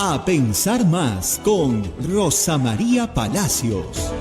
A Pensar Más con Rosa María Palacios.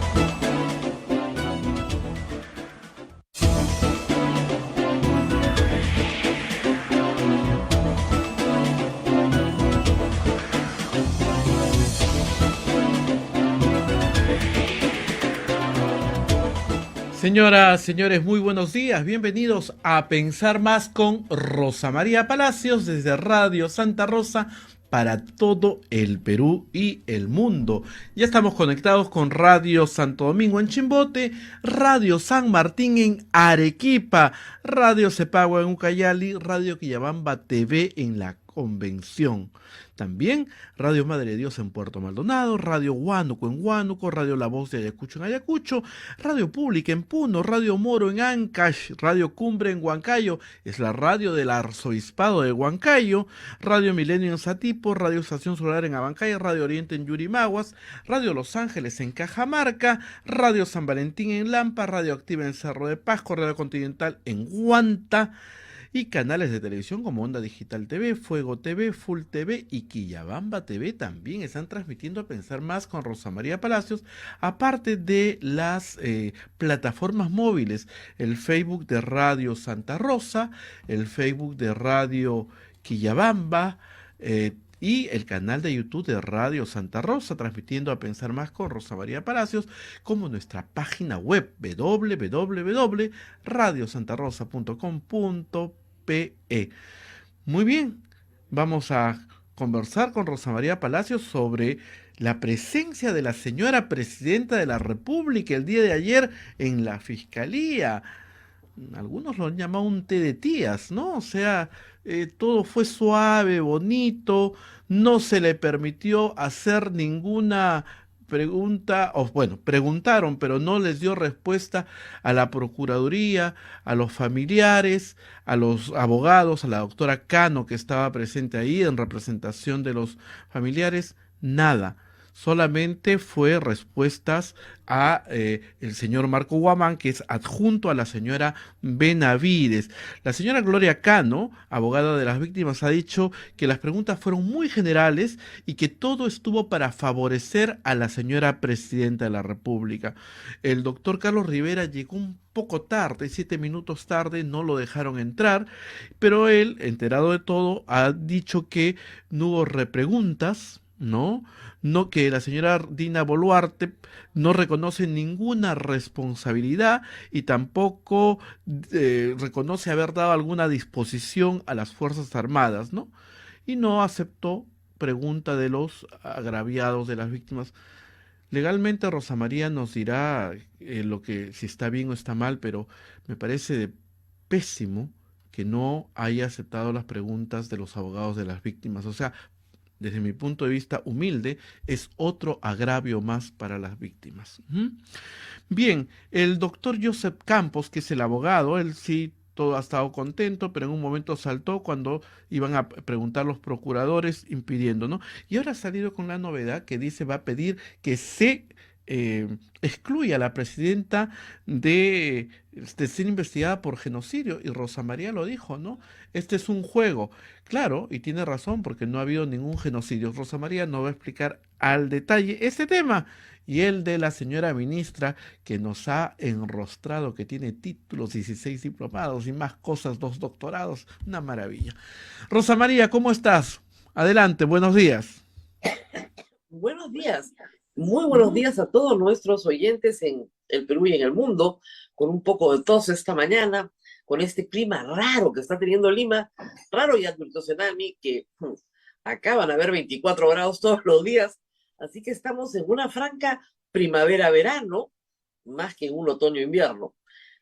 Señoras, señores, muy buenos días. Bienvenidos a Pensar Más con Rosa María Palacios desde Radio Santa Rosa para todo el Perú y el mundo. Ya estamos conectados con Radio Santo Domingo en Chimbote, Radio San Martín en Arequipa, Radio Cepagua en Ucayali, Radio Quillabamba TV en La Convención. También Radio Madre de Dios en Puerto Maldonado, Radio Huánuco en Huánuco, Radio La Voz de Ayacucho en Ayacucho, Radio Pública en Puno, Radio Moro en Ancash, Radio Cumbre en Huancayo, es la radio del Arzobispado de Huancayo, Radio Milenio en Satipo, Radio Estación Solar en Abancay, Radio Oriente en Yurimaguas, Radio Los Ángeles en Cajamarca, Radio San Valentín en Lampa, Radio Activa en Cerro de Pasco, Radio Continental en Huanta, y canales de televisión como Onda Digital TV, Fuego TV, Full TV y Quillabamba TV también están transmitiendo a Pensar Más con Rosa María Palacios, aparte de las plataformas móviles, el Facebook de Radio Santa Rosa, el Facebook de Radio Quillabamba, y el canal de YouTube de Radio Santa Rosa, transmitiendo a Pensar Más con Rosa María Palacios, como nuestra página web www.radiosantarosa.com.pe. Muy bien, vamos a conversar con Rosa María Palacios sobre la presencia de la señora Presidenta de la República el día de ayer en la Fiscalía. Algunos lo han llamado un té de tías, ¿no? O sea, todo fue suave, bonito, no se le permitió hacer ninguna pregunta, o bueno, preguntaron, pero no les dio respuesta a la Procuraduría, a los familiares, a los abogados, a la doctora Cano que estaba presente ahí en representación de los familiares, nada. Solamente fue respuestas a el señor Marco Guamán, que es adjunto a la señora Benavides. La señora Gloria Cano, abogada de las víctimas, ha dicho que las preguntas fueron muy generales y que todo estuvo para favorecer a la señora Presidenta de la República. El doctor Carlos Rivera llegó un poco tarde, 7 minutos tarde, no lo dejaron entrar, pero él, enterado de todo, ha dicho que no hubo repreguntas, ¿no? No, que la señora Dina Boluarte no reconoce ninguna responsabilidad y tampoco reconoce haber dado alguna disposición a las Fuerzas Armadas, ¿no? Y no aceptó pregunta de los agraviados, de las víctimas. Legalmente Rosa María nos dirá lo que si está bien o está mal, pero me parece pésimo que no haya aceptado las preguntas de los abogados de las víctimas. O sea, desde mi punto de vista humilde, es otro agravio más para las víctimas. Bien, el doctor Joseph Campos, que es el abogado, él sí todo ha estado contento, pero en un momento saltó cuando iban a preguntar los procuradores impidiendo, ¿no? Y ahora ha salido con la novedad que dice va a pedir que se excluya a la presidenta de ser investigada por genocidio, y Rosa María lo dijo, ¿no? Este es un juego. Claro, y tiene razón, porque no ha habido ningún genocidio. Rosa María no va a explicar al detalle este tema, y el de la señora ministra, que nos ha enrostrado, que tiene títulos, 16 diplomados y más cosas, 2 doctorados, una maravilla. Rosa María, ¿cómo estás? Adelante, buenos días. Buenos días. Muy buenos días a todos nuestros oyentes en el Perú y en el mundo, con un poco de tos esta mañana, con este clima raro que está teniendo Lima, raro y advirtió Senami, que acaban de haber 24 grados todos los días, así que estamos en una franca primavera-verano, más que en un otoño-invierno.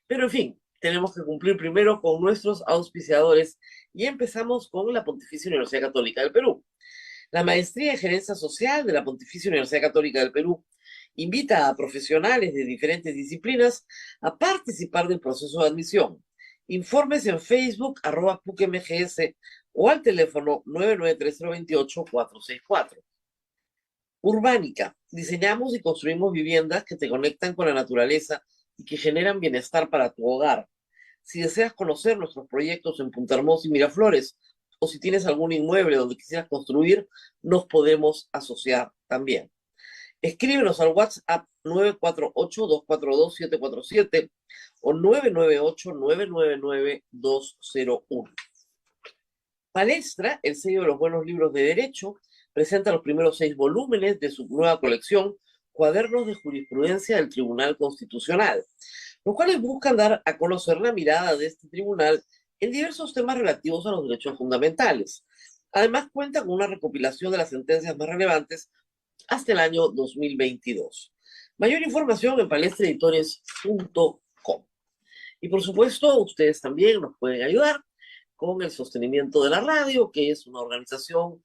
Pero en fin, tenemos que cumplir primero con nuestros auspiciadores y empezamos con la Pontificia Universidad Católica del Perú. La Maestría en Gerencia Social de la Pontificia Universidad Católica del Perú invita a profesionales de diferentes disciplinas a participar del proceso de admisión. Informes en Facebook, @PUCMGS o al teléfono 993-028-464. Urbánica. Diseñamos y construimos viviendas que te conectan con la naturaleza y que generan bienestar para tu hogar. Si deseas conocer nuestros proyectos en Punta Hermosa y Miraflores, o si tienes algún inmueble donde quisieras construir, nos podemos asociar también. Escríbenos al WhatsApp 948-242-747 o 998-999-201. Palestra, el sello de los buenos libros de derecho, presenta los primeros 6 volúmenes de su nueva colección, Cuadernos de Jurisprudencia del Tribunal Constitucional, los cuales buscan dar a conocer la mirada de este tribunal en diversos temas relativos a los derechos fundamentales. Además, cuenta con una recopilación de las sentencias más relevantes hasta el año 2022. Mayor información en palestraeditores.com. Y por supuesto, ustedes también nos pueden ayudar con el sostenimiento de la radio, que es una organización,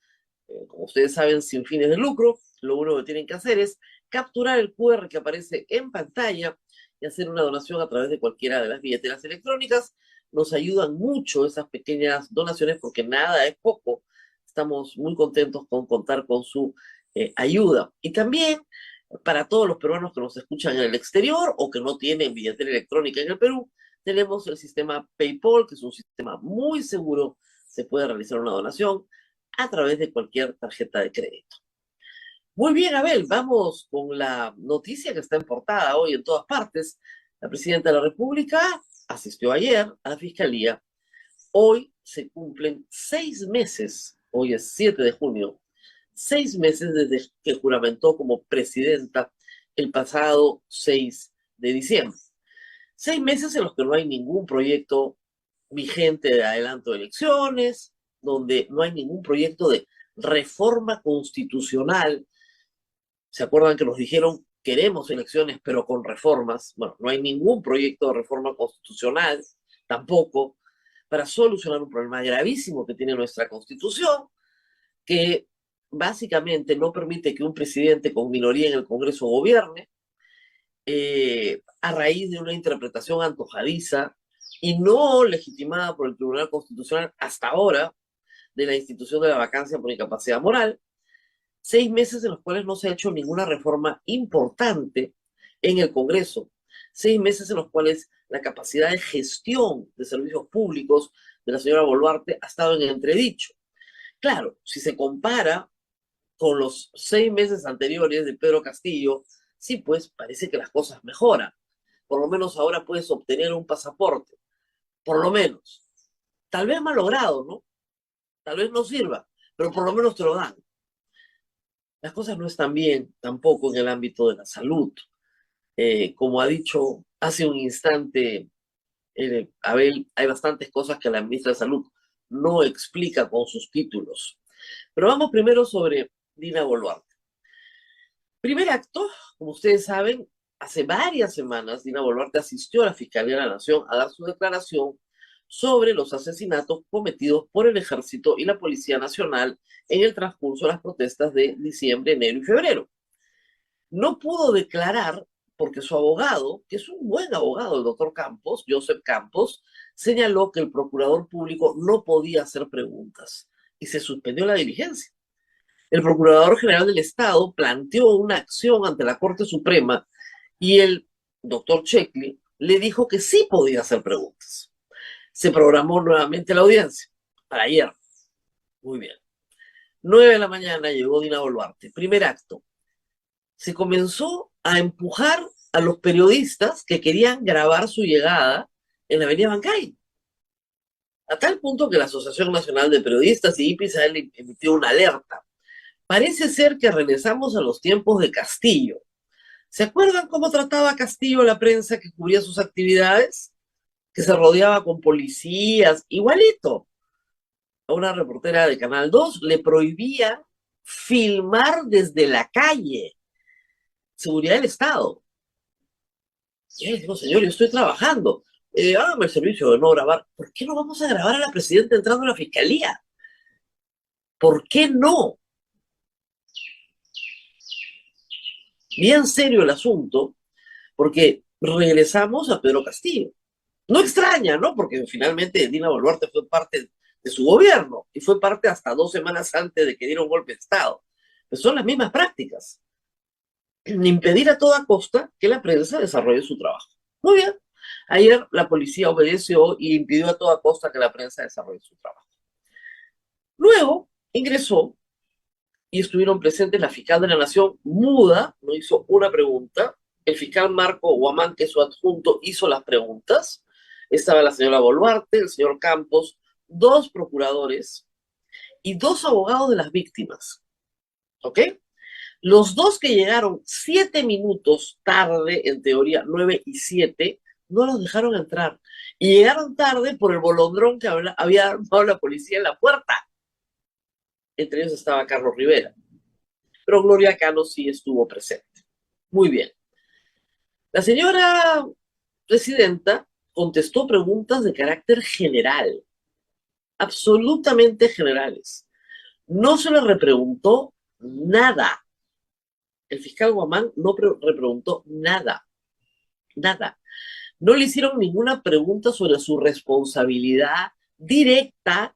como ustedes saben, sin fines de lucro. Lo único que tienen que hacer es capturar el QR que aparece en pantalla y hacer una donación a través de cualquiera de las billeteras electrónicas. Nos ayudan mucho esas pequeñas donaciones porque nada es poco. Estamos muy contentos con contar con su ayuda. Y también para todos los peruanos que nos escuchan en el exterior o que no tienen billetera electrónica en el Perú, tenemos el sistema PayPal, que es un sistema muy seguro. Se puede realizar una donación a través de cualquier tarjeta de crédito. Muy bien, Abel, vamos con la noticia que está en portada hoy en todas partes. La presidenta de la República asistió ayer a la Fiscalía. Hoy se cumplen 6 meses, hoy es 7 de junio, 6 meses desde que juramentó como presidenta el pasado 6 de diciembre. 6 meses en los que no hay ningún proyecto vigente de adelanto de elecciones, donde no hay ningún proyecto de reforma constitucional. ¿Se acuerdan que nos dijeron queremos elecciones pero con reformas? Bueno, no hay ningún proyecto de reforma constitucional tampoco para solucionar un problema gravísimo que tiene nuestra Constitución, que básicamente no permite que un presidente con minoría en el Congreso gobierne, a raíz de una interpretación antojadiza y no legitimada por el Tribunal Constitucional hasta ahora de la institución de la vacancia por incapacidad moral. 6 meses en los cuales no se ha hecho ninguna reforma importante en el Congreso. 6 meses en los cuales la capacidad de gestión de servicios públicos de la señora Boluarte ha estado en entredicho. Claro, si se compara con los 6 meses anteriores de Pedro Castillo, sí, pues parece que las cosas mejoran. Por lo menos ahora puedes obtener un pasaporte. Por lo menos. Tal vez mal logrado, ¿no? Tal vez no sirva, pero por lo menos te lo dan. Las cosas no están bien tampoco en el ámbito de la salud. Como ha dicho hace un instante Abel, hay bastantes cosas que la ministra de Salud no explica con sus títulos. Pero vamos primero sobre Dina Boluarte. Primer acto, como ustedes saben, hace varias semanas Dina Boluarte asistió a la Fiscalía de la Nación a dar su declaración sobre los asesinatos cometidos por el Ejército y la Policía Nacional en el transcurso de las protestas de diciembre, enero y febrero. No pudo declarar porque su abogado, que es un buen abogado, el doctor Campos, Joseph Campos, señaló que el procurador público no podía hacer preguntas y se suspendió la diligencia. El Procurador General del Estado planteó una acción ante la Corte Suprema y el doctor Checkley le dijo que sí podía hacer preguntas. Se programó nuevamente la audiencia para ayer. Muy bien. 9 de la mañana llegó Dina Boluarte. Primer acto. Se comenzó a empujar a los periodistas que querían grabar su llegada en la avenida Bancay. A tal punto que la Asociación Nacional de Periodistas y IPISAL emitió una alerta. Parece ser que regresamos a los tiempos de Castillo. ¿Se acuerdan cómo trataba Castillo a la prensa que cubría sus actividades? Que se rodeaba con policías, igualito. A una reportera de Canal 2 le prohibía filmar desde la calle. Seguridad del Estado. Y yo digo, señor, yo estoy trabajando. Hágame el servicio de no grabar. ¿Por qué no vamos a grabar a la presidenta entrando a la fiscalía? ¿Por qué no? Bien serio el asunto, porque regresamos a Pedro Castillo. No extraña, ¿no? Porque finalmente Dina Boluarte fue parte de su gobierno y fue parte hasta 2 semanas antes de que diera un golpe de Estado. Pues son las mismas prácticas. Impedir a toda costa que la prensa desarrolle su trabajo. Muy bien. Ayer la policía obedeció y impidió a toda costa que la prensa desarrolle su trabajo. Luego ingresó y estuvieron presentes la fiscal de la Nación, muda, no hizo una pregunta. El fiscal Marco Guamán, que es su adjunto, hizo las preguntas. Estaba la señora Boluarte, el señor Campos, dos procuradores y dos abogados de las víctimas. ¿Ok? Los dos que llegaron 7 minutos tarde, en teoría 9 y 7, no los dejaron entrar. Y llegaron tarde por el bolondrón que había armado la policía en la puerta. Entre ellos estaba Carlos Rivera. Pero Gloria Cano sí estuvo presente. Muy bien. La señora presidenta contestó preguntas de carácter general, absolutamente generales. No se le repreguntó nada. El fiscal Guamán no repreguntó nada. Nada. No le hicieron ninguna pregunta sobre su responsabilidad directa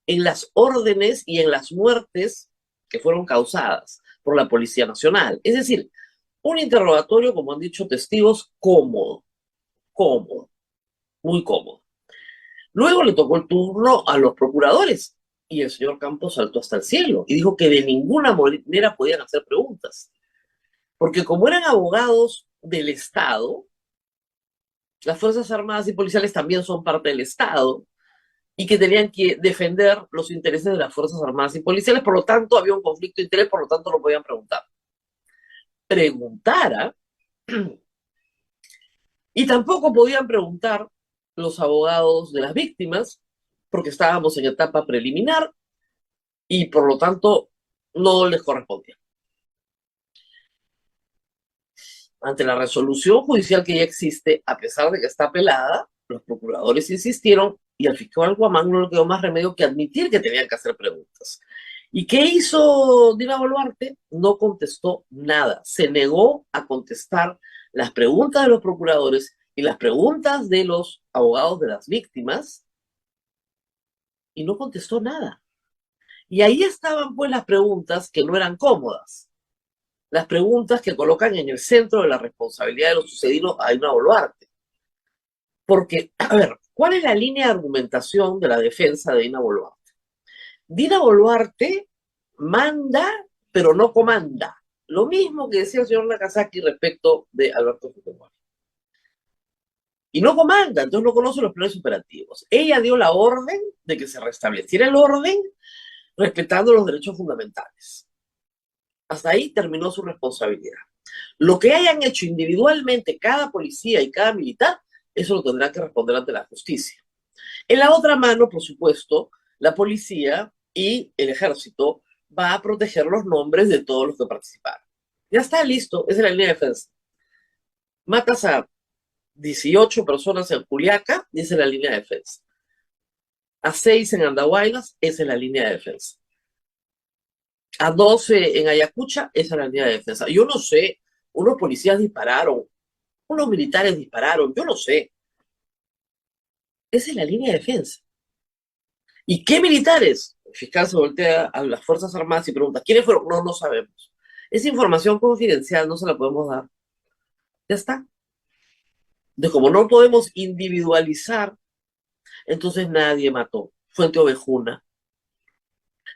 en las órdenes y en las muertes que fueron causadas por la Policía Nacional. Es decir, un interrogatorio, como han dicho testigos, cómodo, muy cómodo. Luego le tocó el turno a los procuradores y el señor Campos saltó hasta el cielo y dijo que de ninguna manera podían hacer preguntas, porque como eran abogados del Estado, las Fuerzas Armadas y Policiales también son parte del Estado y que tenían que defender los intereses de las Fuerzas Armadas y Policiales, por lo tanto había un conflicto de interés, por lo tanto no podían preguntar. Preguntara, y tampoco podían preguntar los abogados de las víctimas, porque estábamos en etapa preliminar y por lo tanto no les correspondía. Ante la resolución judicial que ya existe, a pesar de que está apelada, los procuradores insistieron y al fiscal Guamán no le quedó más remedio que admitir que tenían que hacer preguntas. ¿Y qué hizo Dina Boluarte? No contestó nada. Se negó a contestar las preguntas de los procuradores y las preguntas de los abogados de las víctimas y no contestó nada. Y ahí estaban pues las preguntas que no eran cómodas. Las preguntas que colocan en el centro de la responsabilidad de lo sucedido a Dina Boluarte. Porque, a ver, ¿cuál es la línea de argumentación de la defensa de Dina Boluarte? Dina Boluarte manda, pero no comanda. Lo mismo que decía el señor Nakazaki respecto de Alberto Fujimori. Y no comanda, entonces no conoce los planes operativos. Ella dio la orden de que se restableciera el orden respetando los derechos fundamentales. Hasta ahí terminó su responsabilidad. Lo que hayan hecho individualmente cada policía y cada militar, eso lo tendrá que responder ante la justicia. En la otra mano, por supuesto, la policía y el ejército va a proteger los nombres de todos los que participaron. Ya está listo, esa es la línea de defensa. Matas a 18 personas en Juliaca, esa es la línea de defensa. A 6 en Andahuaylas, esa es la línea de defensa. A 12 en Ayacucho, esa es la línea de defensa. Yo no sé, unos policías dispararon, unos militares dispararon, yo no sé. Esa es la línea de defensa. ¿Y qué militares? El fiscal se voltea a las Fuerzas Armadas y pregunta, ¿quiénes fueron? No, no sabemos. Es información confidencial, no se la podemos dar. Ya está. De como no podemos individualizar, entonces nadie mató. Fuente Ovejuna.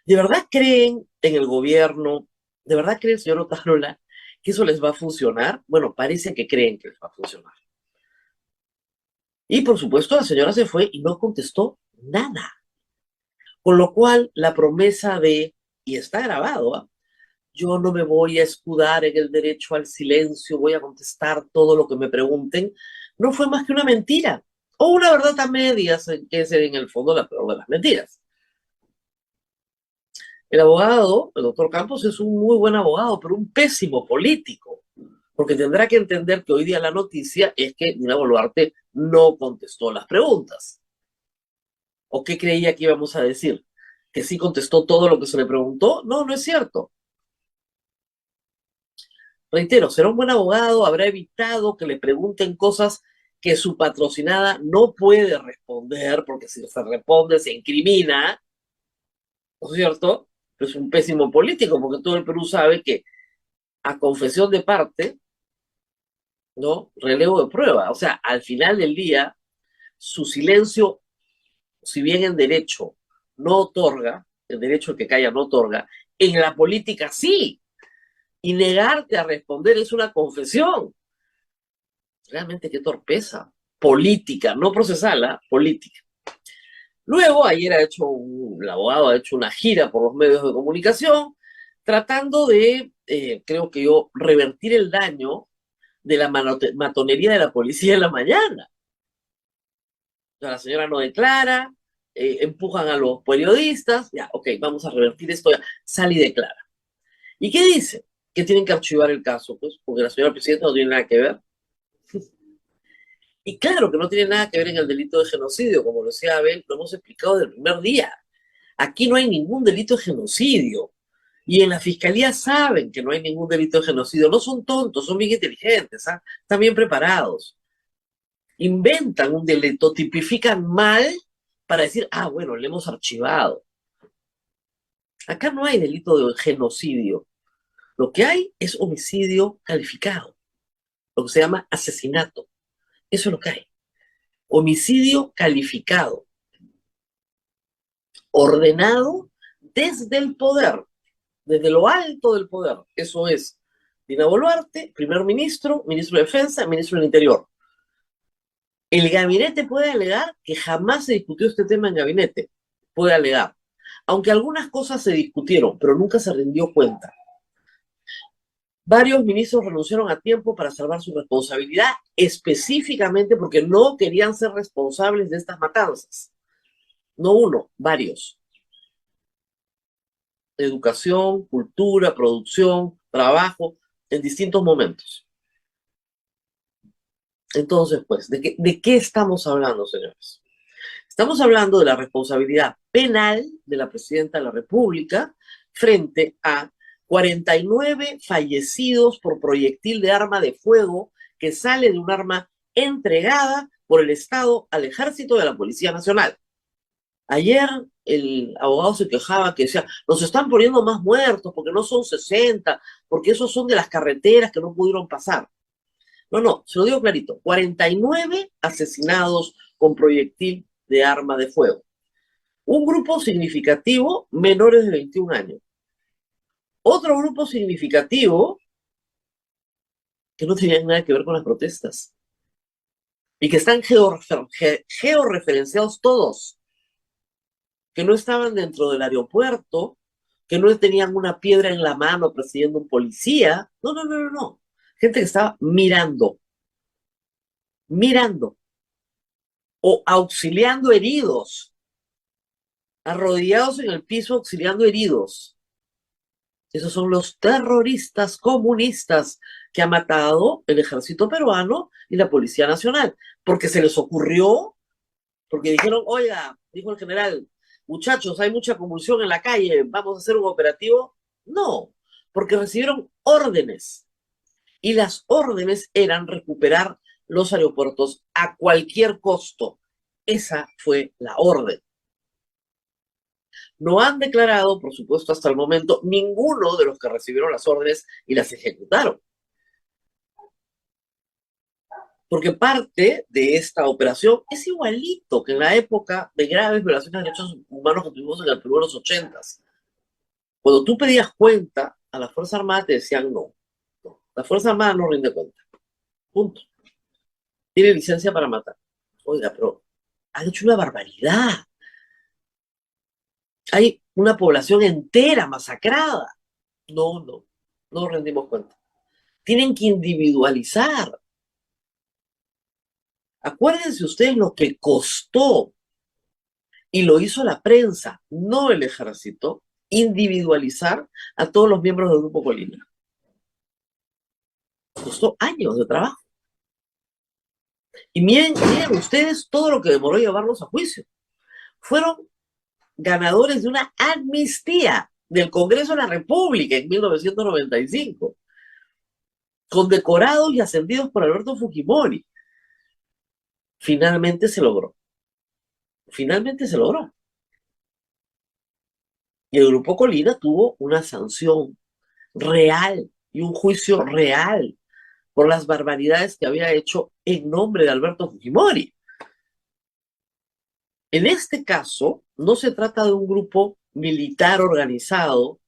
¿De verdad creen en el gobierno? ¿De verdad creen, señor Otárola, que eso les va a funcionar? Bueno, parece que creen que les va a funcionar. Y por supuesto, la señora se fue y no contestó nada. Con lo cual, la promesa de, y está grabado, ¿eh? Yo no me voy a escudar en el derecho al silencio, voy a contestar todo lo que me pregunten, no fue más que una mentira, o una verdad a medias, que es en el fondo la peor de las mentiras. El abogado, el doctor Campos, es un muy buen abogado, pero un pésimo político, porque tendrá que entender que hoy día la noticia es que Dina Boluarte no contestó las preguntas. ¿O qué creía que íbamos a decir? ¿Que sí contestó todo lo que se le preguntó? No, no es cierto. Reitero, será un buen abogado, habrá evitado que le pregunten cosas que su patrocinada no puede responder, porque si se responde se incrimina, ¿no es cierto? Pero es un pésimo político, porque todo el Perú sabe que a confesión de parte, ¿no? Relevo de prueba. O sea, al final del día, su silencio, si bien en derecho no otorga, el derecho al que calla no otorga, en la política sí. Y negarte a responder es una confesión. Realmente qué torpeza. Política, no procesal, ¿eh? Política. Luego, ayer el abogado ha hecho una gira por los medios de comunicación tratando de, creo que yo, revertir el daño de la matonería de la policía en la mañana. La señora no declara, empujan a los periodistas, ya, ok, vamos a revertir esto, ya, sale y declara. ¿Y qué dice? Que tienen que archivar el caso, pues, porque la señora presidenta no tiene nada que ver. Y claro que no tiene nada que ver en el delito de genocidio, como lo decía Abel, lo hemos explicado desde el primer día. Aquí no hay ningún delito de genocidio. Y en la fiscalía saben que no hay ningún delito de genocidio. No son tontos, son bien inteligentes, ¿ah? Están bien preparados. Inventan un delito, tipifican mal para decir, ah, bueno, le hemos archivado. Acá no hay delito de genocidio. Lo que hay es homicidio calificado, lo que se llama asesinato. Eso es lo que hay. Homicidio calificado, ordenado desde el poder, desde lo alto del poder. Eso es Dina Boluarte, primer ministro, ministro de Defensa, ministro del Interior. El gabinete puede alegar que jamás se discutió este tema en gabinete. Puede alegar. Aunque algunas cosas se discutieron, pero nunca se rindió cuenta. Varios ministros renunciaron a tiempo para salvar su responsabilidad, específicamente porque no querían ser responsables de estas matanzas. No uno, varios. Educación, cultura, producción, trabajo, en distintos momentos. Entonces, pues, ¿de qué estamos hablando, señores? Estamos hablando de la responsabilidad penal de la presidenta de la República frente a 49 fallecidos por proyectil de arma de fuego que sale de un arma entregada por el Estado al Ejército y a la Policía Nacional. Ayer el abogado se quejaba que decía, nos están poniendo más muertos porque no son 60, porque esos son de las carreteras que no pudieron pasar. No, se lo digo clarito, 49 asesinados con proyectil de arma de fuego. Un grupo significativo, menores de 21 años. Otro grupo significativo que no tenían nada que ver con las protestas y que están georreferenciados todos, que no estaban dentro del aeropuerto, que no tenían una piedra en la mano persiguiendo un policía. No. Gente que estaba mirando o auxiliando heridos, arrodillados en el piso auxiliando heridos. Esos son los terroristas comunistas que ha matado el ejército peruano y la Policía Nacional, porque se les ocurrió, porque dijeron, oiga, dijo el general, muchachos, hay mucha convulsión en la calle, vamos a hacer un operativo. No, porque recibieron órdenes, y las órdenes eran recuperar los aeropuertos a cualquier costo. Esa fue la orden. No han declarado, por supuesto, hasta el momento, ninguno de los que recibieron las órdenes y las ejecutaron. Porque parte de esta operación es igualito que en la época de graves violaciones de derechos humanos que tuvimos en el Perú en los 80s. Cuando tú pedías cuenta a la Fuerza Armada, te decían no. La Fuerza Armada no rinde cuenta. Punto. Tiene licencia para matar. Oiga, pero han hecho una barbaridad. Hay una población entera masacrada. No rendimos cuenta. Tienen que individualizar. Acuérdense ustedes lo que costó, y lo hizo la prensa, no el ejército, individualizar a todos los miembros del Grupo Colina. Costó años de trabajo. Y miren ustedes todo lo que demoró llevarlos a juicio. Fueron ganadores de una amnistía del Congreso de la República en 1995, condecorados y ascendidos por Alberto Fujimori. Finalmente se logró. Y el Grupo Colina tuvo una sanción real y un juicio real por las barbaridades que había hecho en nombre de Alberto Fujimori. En este caso, no se trata de un grupo militar organizado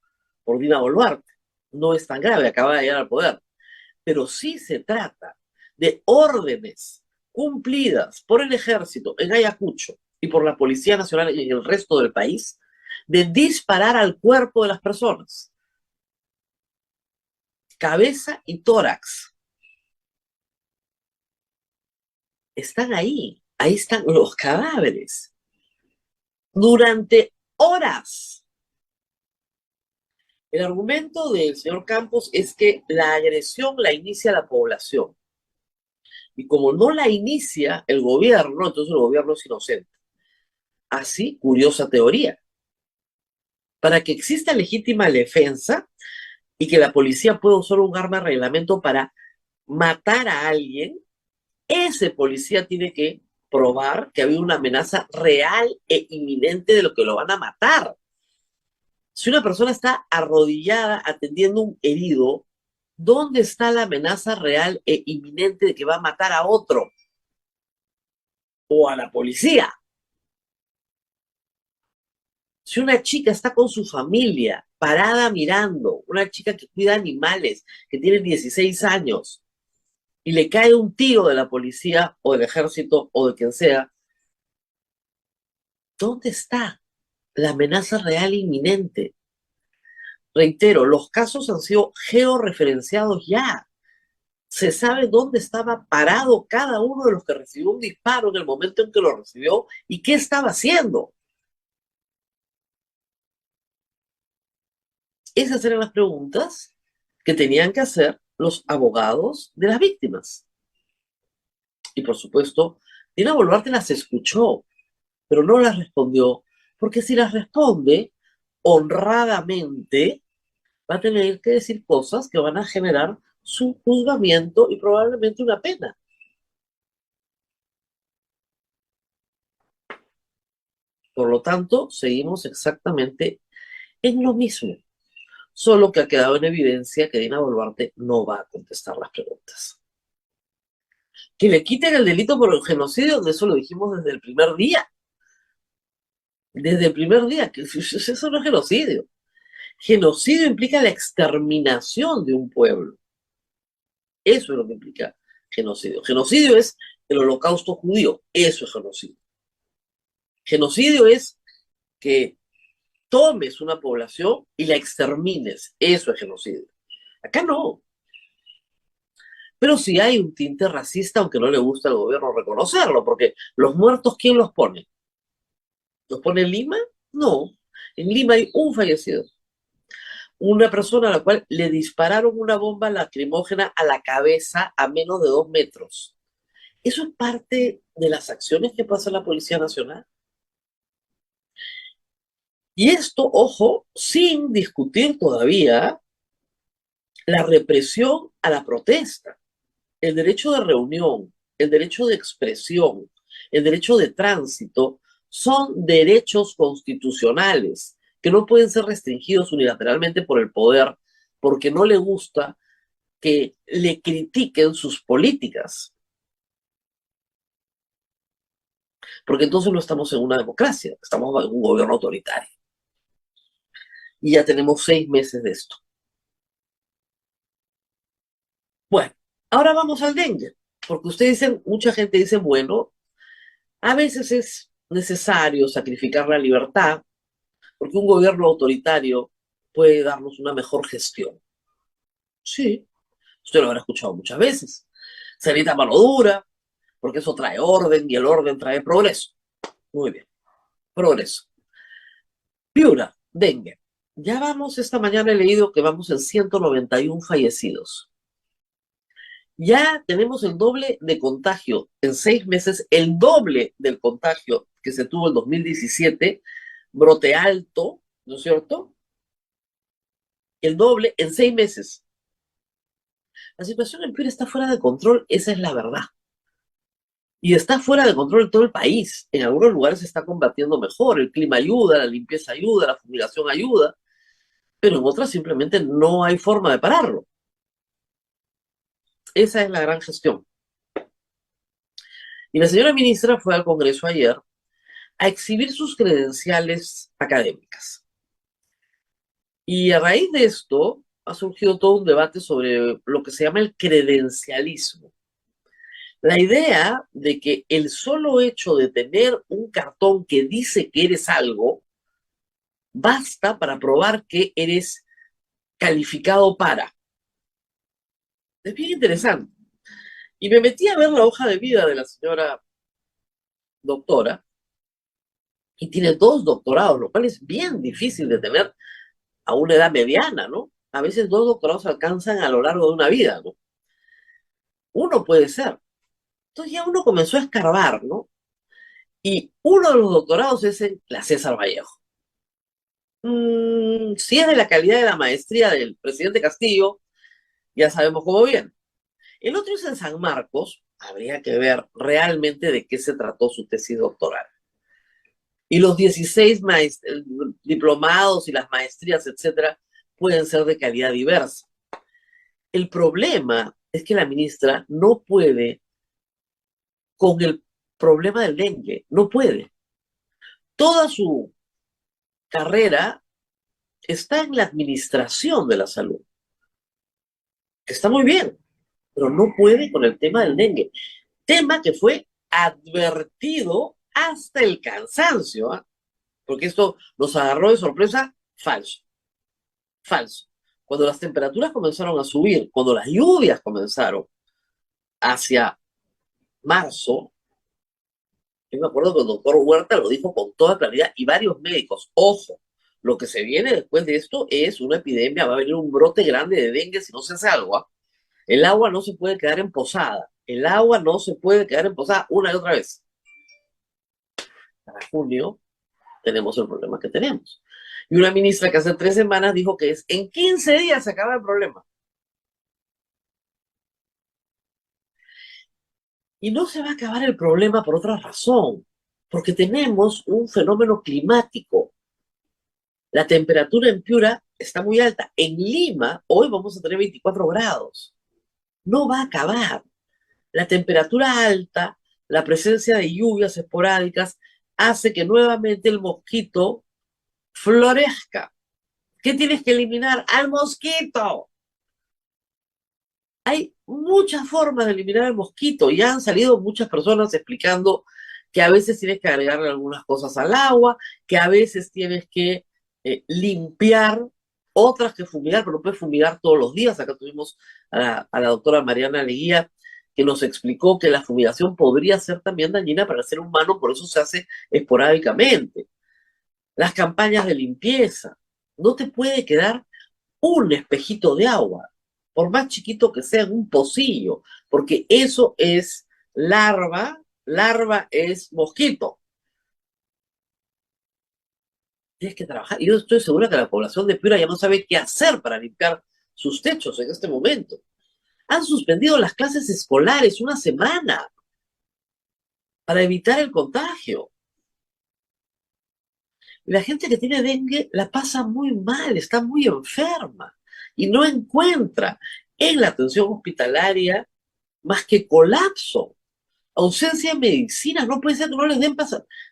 por Dina Boluarte. No es tan grave, acaba de llegar al poder. Pero sí se trata de órdenes cumplidas por el ejército en Ayacucho y por la Policía Nacional y en el resto del país de disparar al cuerpo de las personas. Cabeza y tórax. Están ahí están los cadáveres. Durante horas. El argumento del señor Campos es que la agresión la inicia la población. Y como no la inicia el gobierno, entonces el gobierno es inocente. Así, curiosa teoría. Para que exista legítima defensa y que la policía pueda usar un arma de reglamento para matar a alguien, ese policía tiene que probar que había una amenaza real e inminente de lo que lo van a matar. Si una persona está arrodillada atendiendo a un herido, ¿dónde está la amenaza real e inminente de que va a matar a otro? O a la policía. Si una chica está con su familia, parada mirando, una chica que cuida animales, que tiene 16 años, y le cae un tiro de la policía o del ejército o de quien sea, ¿dónde está la amenaza real e inminente? Reitero, los casos han sido georreferenciados ya. Se sabe dónde estaba parado cada uno de los que recibió un disparo en el momento en que lo recibió y qué estaba haciendo. Esas eran las preguntas que tenían que hacer los abogados de las víctimas. Y por supuesto, Dina Boluarte las escuchó, pero no las respondió, porque si las responde honradamente, va a tener que decir cosas que van a generar su juzgamiento y probablemente una pena. Por lo tanto, seguimos exactamente en lo mismo, solo que ha quedado en evidencia que Dina Boluarte no va a contestar las preguntas. Que le quiten el delito por el genocidio, de eso lo dijimos desde el primer día. Desde el primer día, que eso no es genocidio. Genocidio implica la exterminación de un pueblo. Eso es lo que implica genocidio. Genocidio es el holocausto judío. Eso es genocidio. Genocidio es que tomes una población y la extermines. Eso es genocidio. Acá no. Pero sí hay un tinte racista, aunque no le gusta al gobierno reconocerlo, porque los muertos, ¿quién los pone? ¿Los pone en Lima? No. En Lima hay un fallecido. Una persona a la cual le dispararon una bomba lacrimógena a la cabeza a menos de 2 metros. Eso es parte de las acciones que pasa la Policía Nacional. Y esto, ojo, sin discutir todavía la represión a la protesta, el derecho de reunión, el derecho de expresión, el derecho de tránsito, son derechos constitucionales que no pueden ser restringidos unilateralmente por el poder porque no le gusta que le critiquen sus políticas. Porque entonces no estamos en una democracia, estamos en un gobierno autoritario. Y ya tenemos 6 meses de esto. Bueno, ahora vamos al dengue, porque ustedes dicen, mucha gente dice, bueno, a veces es necesario sacrificar la libertad, porque un gobierno autoritario puede darnos una mejor gestión. Sí, usted lo habrá escuchado muchas veces. Se necesita mano dura, porque eso trae orden y el orden trae progreso. Muy bien, progreso. Piura, dengue. Ya vamos, esta mañana he leído que vamos en 191 fallecidos. Ya tenemos el doble de contagio en 6 meses, el doble del contagio que se tuvo en 2017, brote alto, ¿no es cierto? El doble en 6 meses. La situación en Piura está fuera de control, esa es la verdad. Y está fuera de control en todo el país. En algunos lugares se está combatiendo mejor, el clima ayuda, la limpieza ayuda, la fumigación ayuda, pero en otras simplemente no hay forma de pararlo. Esa es la gran gestión. Y la señora ministra fue al Congreso ayer a exhibir sus credenciales académicas. Y a raíz de esto ha surgido todo un debate sobre lo que se llama el credencialismo. La idea de que el solo hecho de tener un cartón que dice que eres algo basta para probar que eres calificado para. Es bien interesante. Y me metí a ver la hoja de vida de la señora doctora y tiene 2 doctorados, lo cual es bien difícil de tener a una edad mediana, ¿no? A veces 2 doctorados alcanzan a lo largo de una vida, ¿no? Uno puede ser. Entonces ya uno comenzó a escarbar, ¿no? Y uno de los doctorados es en la César Vallejo. Si es de la calidad de la maestría del presidente Castillo, ya sabemos cómo viene. El otro es en San Marcos, habría que ver realmente de qué se trató su tesis doctoral. Y los 16 diplomados y las maestrías, etcétera, pueden ser de calidad diversa. El problema es que la ministra no puede con el problema del dengue, no puede. Toda su carrera está en la administración de la salud, que está muy bien, pero no puede con el tema del dengue. Tema que fue advertido hasta el cansancio, ¿eh? Porque esto nos agarró de sorpresa, falso, falso. Cuando las temperaturas comenzaron a subir, cuando las lluvias comenzaron hacia marzo, yo me acuerdo que el doctor Huerta lo dijo con toda claridad y varios médicos, ojo, lo que se viene después de esto es una epidemia, va a venir un brote grande de dengue si no se hace algo, ¿eh? El agua no se puede quedar en posada, el agua no se puede quedar en posada una y otra vez. Para junio tenemos el problema que tenemos. Y una ministra que hace 3 semanas dijo que es en 15 días se acaba el problema. Y no se va a acabar el problema por otra razón, porque tenemos un fenómeno climático. La temperatura en Piura está muy alta. En Lima, hoy vamos a tener 24 grados. No va a acabar. La temperatura alta, la presencia de lluvias esporádicas, hace que nuevamente el mosquito florezca. ¿Qué tienes que eliminar? ¡Al mosquito! Hay muchas formas de eliminar el mosquito. Ya han salido muchas personas explicando que a veces tienes que agregarle algunas cosas al agua, que a veces tienes que limpiar, otras que fumigar, pero no puedes fumigar todos los días. Acá tuvimos a la doctora Mariana Leguía que nos explicó que la fumigación podría ser también dañina para el ser humano, por eso se hace esporádicamente. Las campañas de limpieza. No te puede quedar un espejito de agua, por más chiquito que sea, en un pocillo, porque eso es larva, larva es mosquito. Tienes que trabajar. Y yo estoy segura que la población de Piura ya no sabe qué hacer para limpiar sus techos en este momento. Han suspendido las clases escolares una semana para evitar el contagio. La gente que tiene dengue la pasa muy mal, está muy enferma y no encuentra en la atención hospitalaria más que colapso, ausencia de medicinas. No puede ser que no les den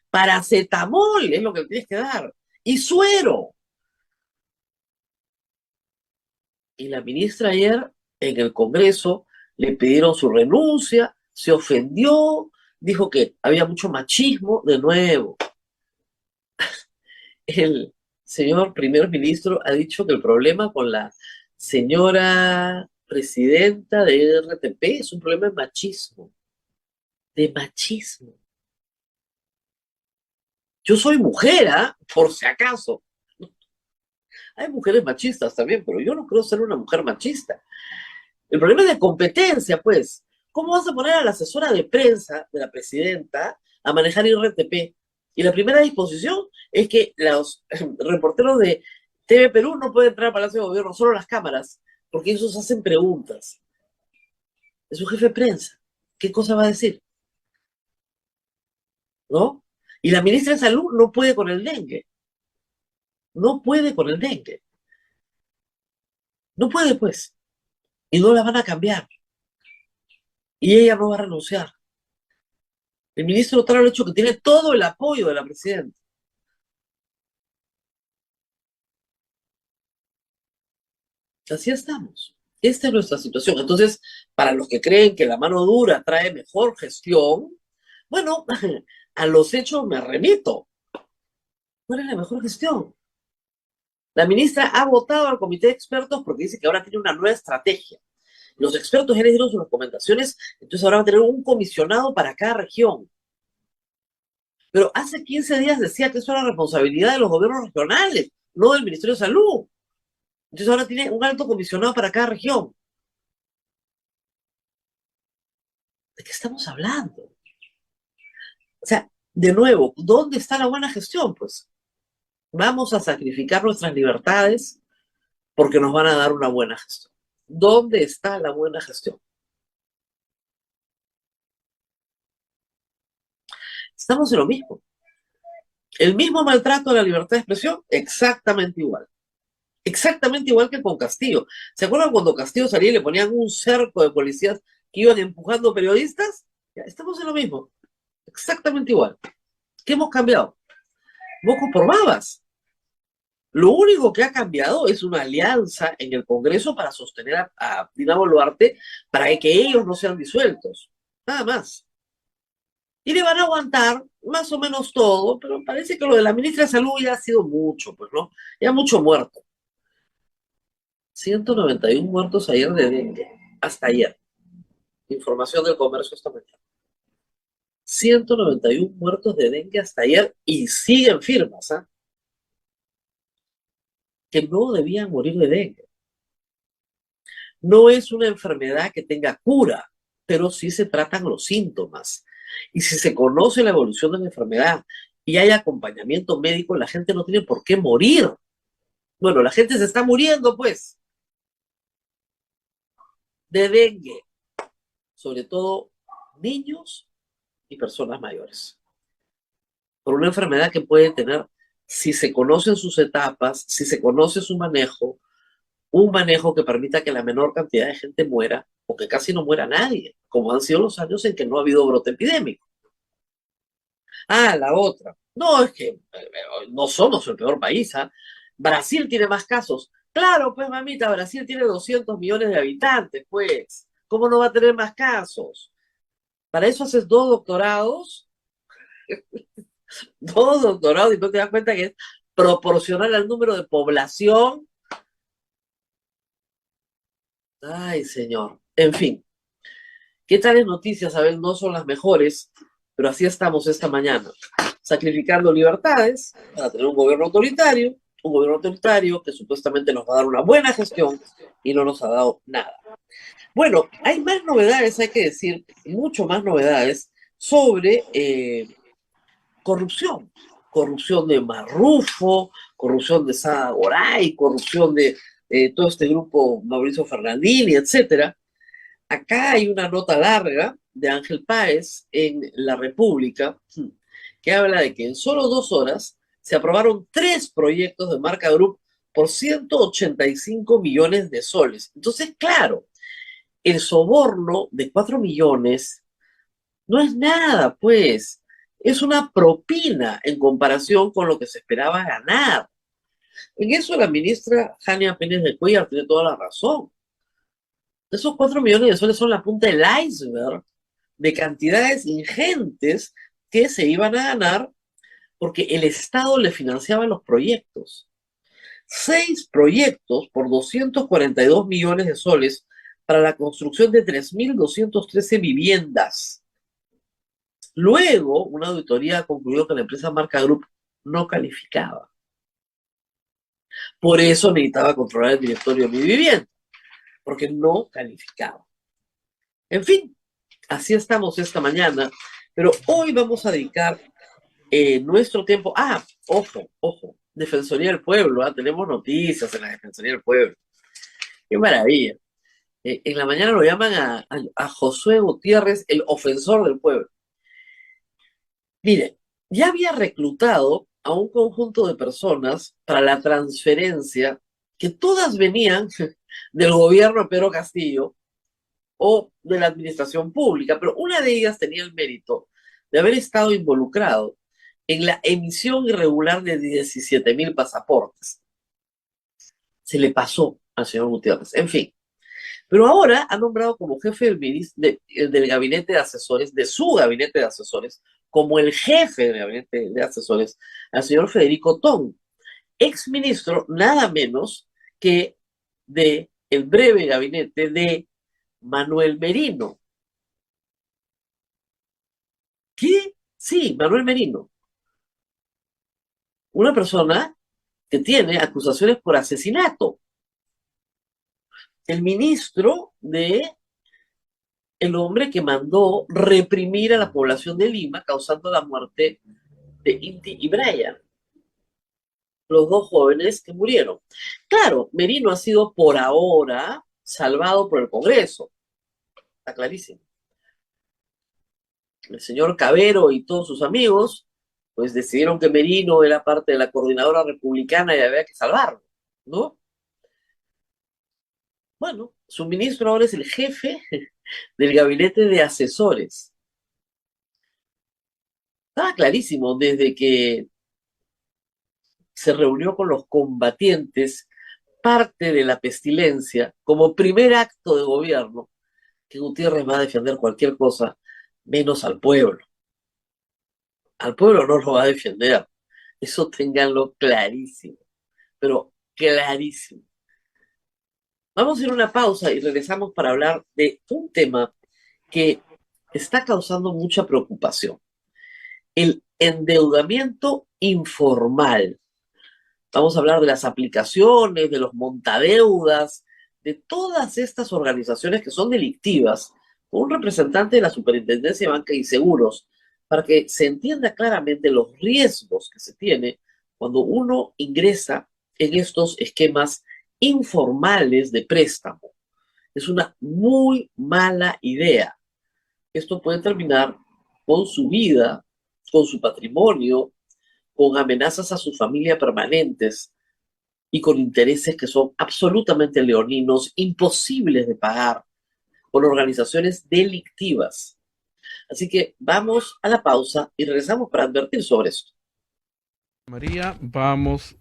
paracetamol, es lo que le tienes que dar, y suero. Y la ministra ayer en el Congreso le pidieron su renuncia, se ofendió, dijo que había mucho machismo. De nuevo, el señor primer ministro ha dicho que el problema con la señora presidenta de RTP es un problema de machismo. De machismo. Yo soy mujer, ¿ah? Por si acaso. Hay mujeres machistas también, pero yo no creo ser una mujer machista. El problema es de competencia, pues. ¿Cómo vas a poner a la asesora de prensa de la presidenta a manejar RTP? Y la primera disposición es que los reporteros de TV Perú no pueden entrar al Palacio de Gobierno, solo las cámaras, porque ellos hacen preguntas. Es su jefe de prensa. ¿Qué cosa va a decir? ¿No? Y la ministra de Salud no puede con el dengue. No puede con el dengue. No puede, pues. Y no la van a cambiar. Y ella no va a renunciar. El ministro Otero ha hecho que tiene todo el apoyo de la presidenta. Así estamos. Esta es nuestra situación. Entonces, para los que creen que la mano dura trae mejor gestión, bueno, a los hechos me remito. ¿Cuál es la mejor gestión? La ministra ha votado al comité de expertos porque dice que ahora tiene una nueva estrategia. Los expertos ya les dieron sus recomendaciones, entonces ahora va a tener un comisionado para cada región. Pero hace 15 días decía que eso era responsabilidad de los gobiernos regionales, no del Ministerio de Salud. Entonces ahora tiene un alto comisionado para cada región. ¿De qué estamos hablando? O sea, de nuevo, ¿dónde está la buena gestión? Pues vamos a sacrificar nuestras libertades porque nos van a dar una buena gestión. ¿Dónde está la buena gestión? Estamos en lo mismo. El mismo maltrato a la libertad de expresión, exactamente igual. Exactamente igual que con Castillo. ¿Se acuerdan cuando Castillo salía y le ponían un cerco de policías que iban empujando periodistas? Ya, estamos en lo mismo. Exactamente igual. ¿Qué hemos cambiado? Bocos por babas. Lo único que ha cambiado es una alianza en el Congreso para sostener a Dina Boluarte para que ellos no sean disueltos. Nada más. Y le van a aguantar más o menos todo, pero parece que lo de la ministra de Salud ya ha sido mucho, pues, ¿no? Ya mucho muerto. 191 muertos ayer de dengue, hasta ayer. Información del comercio esta mañana. 191 muertos de dengue hasta ayer y siguen firmas, ¿ah? Que no debían morir de dengue. No es una enfermedad que tenga cura, pero sí se tratan los síntomas. Y si se conoce la evolución de la enfermedad y hay acompañamiento médico, la gente no tiene por qué morir. Bueno, la gente se está muriendo, pues, de dengue, sobre todo niños y personas mayores. Por una enfermedad que puede tener, si se conocen sus etapas, si se conoce su manejo, un manejo que permita que la menor cantidad de gente muera o que casi no muera nadie, como han sido los años en que no ha habido brote epidémico. Ah, la otra. No, es que no somos el peor país, ¿ah? Brasil tiene más casos. Claro, pues mamita, Brasil tiene 200 millones de habitantes, pues. ¿Cómo no va a tener más casos? Para eso haces dos doctorados, dos doctorados y no te das cuenta que es proporcional al número de población. Ay, señor. En fin, ¿qué tales noticias, Abel? No son las mejores, pero así estamos esta mañana, sacrificando libertades para tener un gobierno autoritario que supuestamente nos va a dar una buena gestión y no nos ha dado nada. Bueno, hay más novedades, hay que decir, mucho más novedades sobre corrupción. Corrupción de Marrufo, corrupción de Sada Goray, corrupción de todo este grupo Mauricio Fernandini, etcétera. Acá hay una nota larga de Ángel Páez en La República que habla de que en solo 2 horas se aprobaron 3 proyectos de Marca Group por 185 millones de soles. Entonces, claro, el soborno de 4 millones no es nada, pues. Es una propina en comparación con lo que se esperaba ganar. En eso la ministra Jania Pérez de Cuellar tiene toda la razón. Esos 4 millones de soles son la punta del iceberg de cantidades ingentes que se iban a ganar porque el Estado le financiaba los proyectos. 6 proyectos por 242 millones de soles para la construcción de 3.213 viviendas. Luego, una auditoría concluyó que la empresa Marca Group no calificaba. Por eso necesitaba controlar el directorio de Mi Vivienda, porque no calificaba. En fin, así estamos esta mañana, pero hoy vamos a dedicar nuestro tiempo. Ah, ojo, Defensoría del Pueblo, tenemos noticias en la Defensoría del Pueblo. Qué maravilla. En la mañana lo llaman a Josué Gutiérrez el ofensor del pueblo. Mire, ya había reclutado a un conjunto de personas para la transferencia que todas venían del gobierno de Pedro Castillo o de la administración pública, pero una de ellas tenía el mérito de haber estado involucrado en la emisión irregular de 17.000 pasaportes. Se le pasó. al señor Gutiérrez. En fin, pero ahora ha nombrado como jefe del gabinete de asesores, de su gabinete de asesores, como el jefe del gabinete de asesores, al señor Federico Tong, exministro nada menos que de el breve gabinete de Manuel Merino. ¿Qué? Sí, Manuel Merino. Una persona que tiene acusaciones por asesinato. El ministro de el hombre que mandó reprimir a la población de Lima, causando la muerte de Inti y Brian, los dos jóvenes que murieron. Claro, Merino ha sido por ahora salvado por el Congreso, está clarísimo. El señor Cabero y todos sus amigos, pues decidieron que Merino era parte de la coordinadora republicana y había que salvarlo, ¿no? Bueno, su ministro ahora es el jefe del gabinete de asesores. Estaba clarísimo desde que se reunió con los combatientes, parte de la pestilencia, como primer acto de gobierno, que Gutiérrez va a defender cualquier cosa, menos al pueblo. Al pueblo no lo va a defender. Eso ténganlo clarísimo, pero clarísimo. Vamos a ir a una pausa y regresamos para hablar de un tema que está causando mucha preocupación. El endeudamiento informal. Vamos a hablar de las aplicaciones, de los montadeudas, de todas estas organizaciones que son delictivas, con un representante de la Superintendencia de Banca y Seguros, para que se entienda claramente los riesgos que se tiene cuando uno ingresa en estos esquemas informales de préstamo. Es una muy mala idea. Esto puede terminar con su vida, con su patrimonio, con amenazas a su familia permanentes y con intereses que son absolutamente leoninos, imposibles de pagar por organizaciones delictivas. Así que vamos a la pausa y regresamos para advertir sobre esto. María, vamos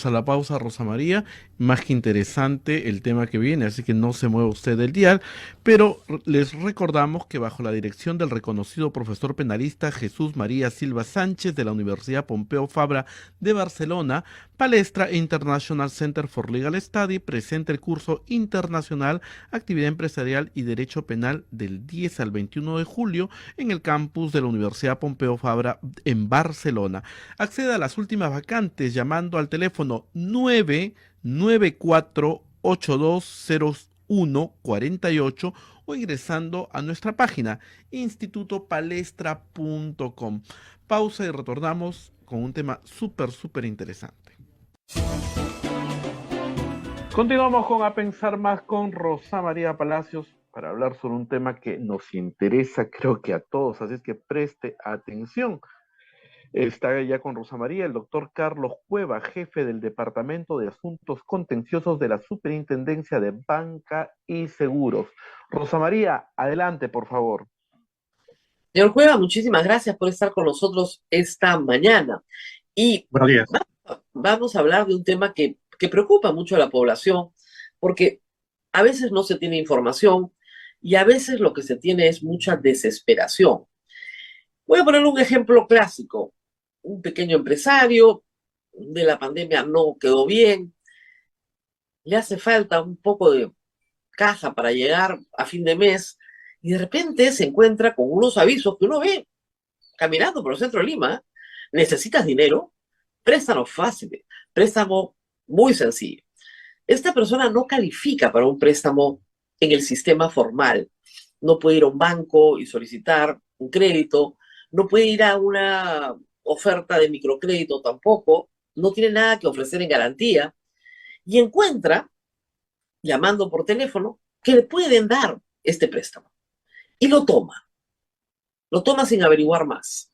a la pausa, Rosa María. Más que interesante el tema que viene, así que no se mueva usted del dial. Pero les recordamos que bajo la dirección del reconocido profesor penalista Jesús María Silva Sánchez de la Universidad Pompeu Fabra de Barcelona, Palestra International Center for Legal Study presenta el curso internacional Actividad Empresarial y Derecho Penal del 10 al 21 de julio en el campus de la Universidad Pompeu Fabra en Barcelona. Acceda a las últimas vacantes llamando al teléfono 994-820148 o ingresando a nuestra página institutopalestra.com. Pausa y retornamos con un tema súper interesante. Continuamos con A Pensar Más con Rosa María Palacios para hablar sobre un tema que nos interesa, creo que a todos, así es que preste atención. Está ya con Rosa María el doctor Carlos Cueva, jefe del Departamento de Asuntos Contenciosos de la Superintendencia de Banca y Seguros. Rosa María, adelante, por favor. Señor Cueva, muchísimas gracias por estar con nosotros esta mañana. Y Buenos días. vamos a hablar de un tema que preocupa mucho a la población, porque a veces no se tiene información y a veces lo que se tiene es mucha desesperación. Voy a poner un ejemplo clásico. Un pequeño empresario de la pandemia no quedó bien, le hace falta un poco de caja para llegar a fin de mes y de repente se encuentra con unos avisos que uno ve caminando por el centro de Lima. ¿Necesitas dinero? Préstamo fácil, préstamo muy sencillo. Esta persona no califica para un préstamo en el sistema formal. No puede ir a un banco y solicitar un crédito, no puede ir a una oferta de microcrédito tampoco, no tiene nada que ofrecer en garantía y encuentra, llamando por teléfono, que le pueden dar este préstamo. Y lo toma sin averiguar más.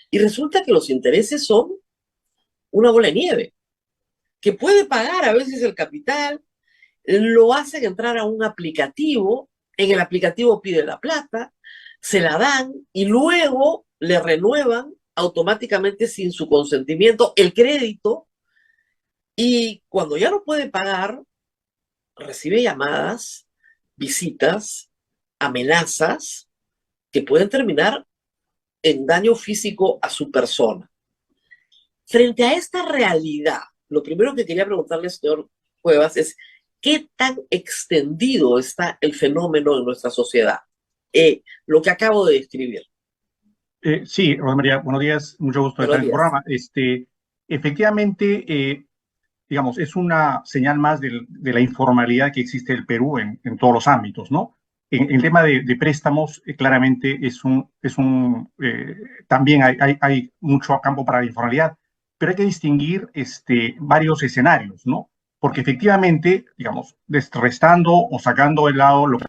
Y resulta que los intereses son una bola de nieve, que puede pagar a veces el capital, lo hacen entrar a un aplicativo, en el aplicativo pide la plata, se la dan y luego le renuevan automáticamente sin su consentimiento el crédito y cuando ya no puede pagar, recibe llamadas, visitas, amenazas que pueden terminar en daño físico a su persona. Frente a esta realidad, lo primero que quería preguntarle, señor Cuevas, es ¿qué tan extendido está el fenómeno en nuestra sociedad? Lo que acabo de describir. Sí, Rosa María, buenos días, mucho gusto de estar Buenos en el días. programa. Efectivamente, digamos, es una señal más de la informalidad que existe en el Perú en todos los ámbitos, ¿no? En el tema de préstamos, claramente también hay mucho campo para la informalidad, pero hay que distinguir varios escenarios, ¿no? Porque efectivamente, digamos, restando o sacando de lado los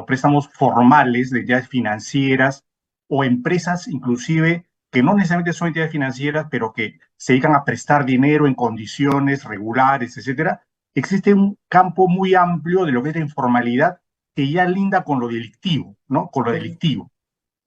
préstamos formales de entidades financieras o empresas inclusive que no necesariamente son entidades financieras, pero que se dedican a prestar dinero en condiciones regulares, etcétera, existe un campo muy amplio de lo que es la informalidad que ya linda con lo delictivo, ¿no? Con lo delictivo.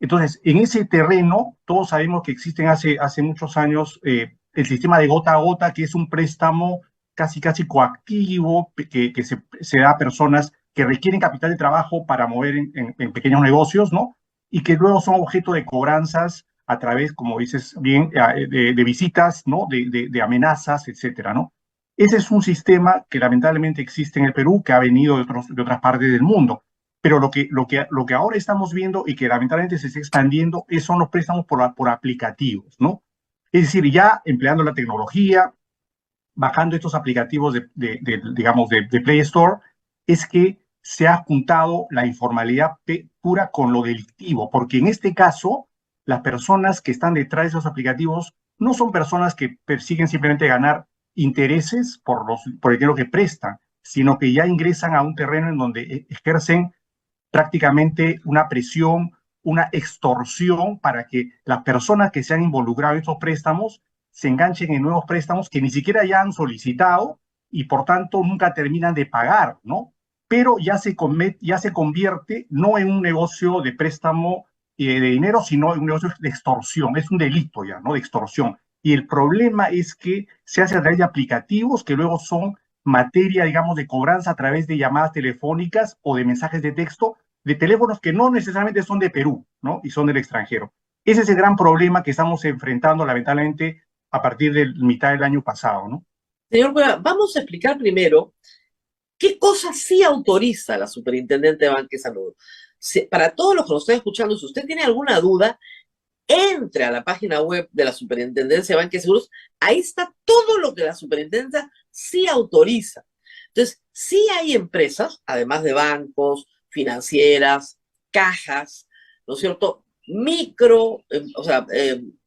Entonces, en ese terreno, todos sabemos que existen hace muchos años el sistema de gota a gota, que es un préstamo casi coactivo que se da a personas que requieren capital de trabajo para mover en pequeños negocios, ¿no? Y que luego son objeto de cobranzas a través, como dices bien, de visitas, ¿no? De amenazas, etcétera, ¿no? Ese es un sistema que lamentablemente existe en el Perú, que ha venido de otras partes del mundo. Pero lo que ahora estamos viendo y que lamentablemente se está expandiendo son los préstamos por aplicativos, ¿no? Es decir, ya empleando la tecnología, bajando estos aplicativos digamos, de Play Store, es que se ha juntado la informalidad pura con lo delictivo, porque en este caso, las personas que están detrás de esos aplicativos no son personas que persiguen simplemente ganar intereses por el dinero que prestan, sino que ya ingresan a un terreno en donde ejercen prácticamente una presión, una extorsión para que las personas que se han involucrado en estos préstamos se enganchen en nuevos préstamos que ni siquiera ya han solicitado y por tanto nunca terminan de pagar, ¿no? Pero ya se convierte no en un negocio de préstamo de dinero, sino en un negocio de extorsión. Es un delito ya, ¿no? De extorsión. Y el problema es que se hace a través de aplicativos que luego son materia, digamos, de cobranza a través de llamadas telefónicas o de mensajes de texto de teléfonos que no necesariamente son de Perú, ¿no? Y son del extranjero. Ese es el gran problema que estamos enfrentando, lamentablemente, a partir de mitad del año pasado, ¿no? Señor Cueva, vamos a explicar primero qué cosas sí autoriza la Superintendente de Banca y Salud. Para todos los que nos están escuchando, si usted tiene alguna duda, entre a la página web de la Superintendencia de Banca y Seguros, ahí está todo lo que la Superintendencia sí autoriza. Entonces, sí hay empresas, además de bancos, financieras, cajas, ¿no es cierto?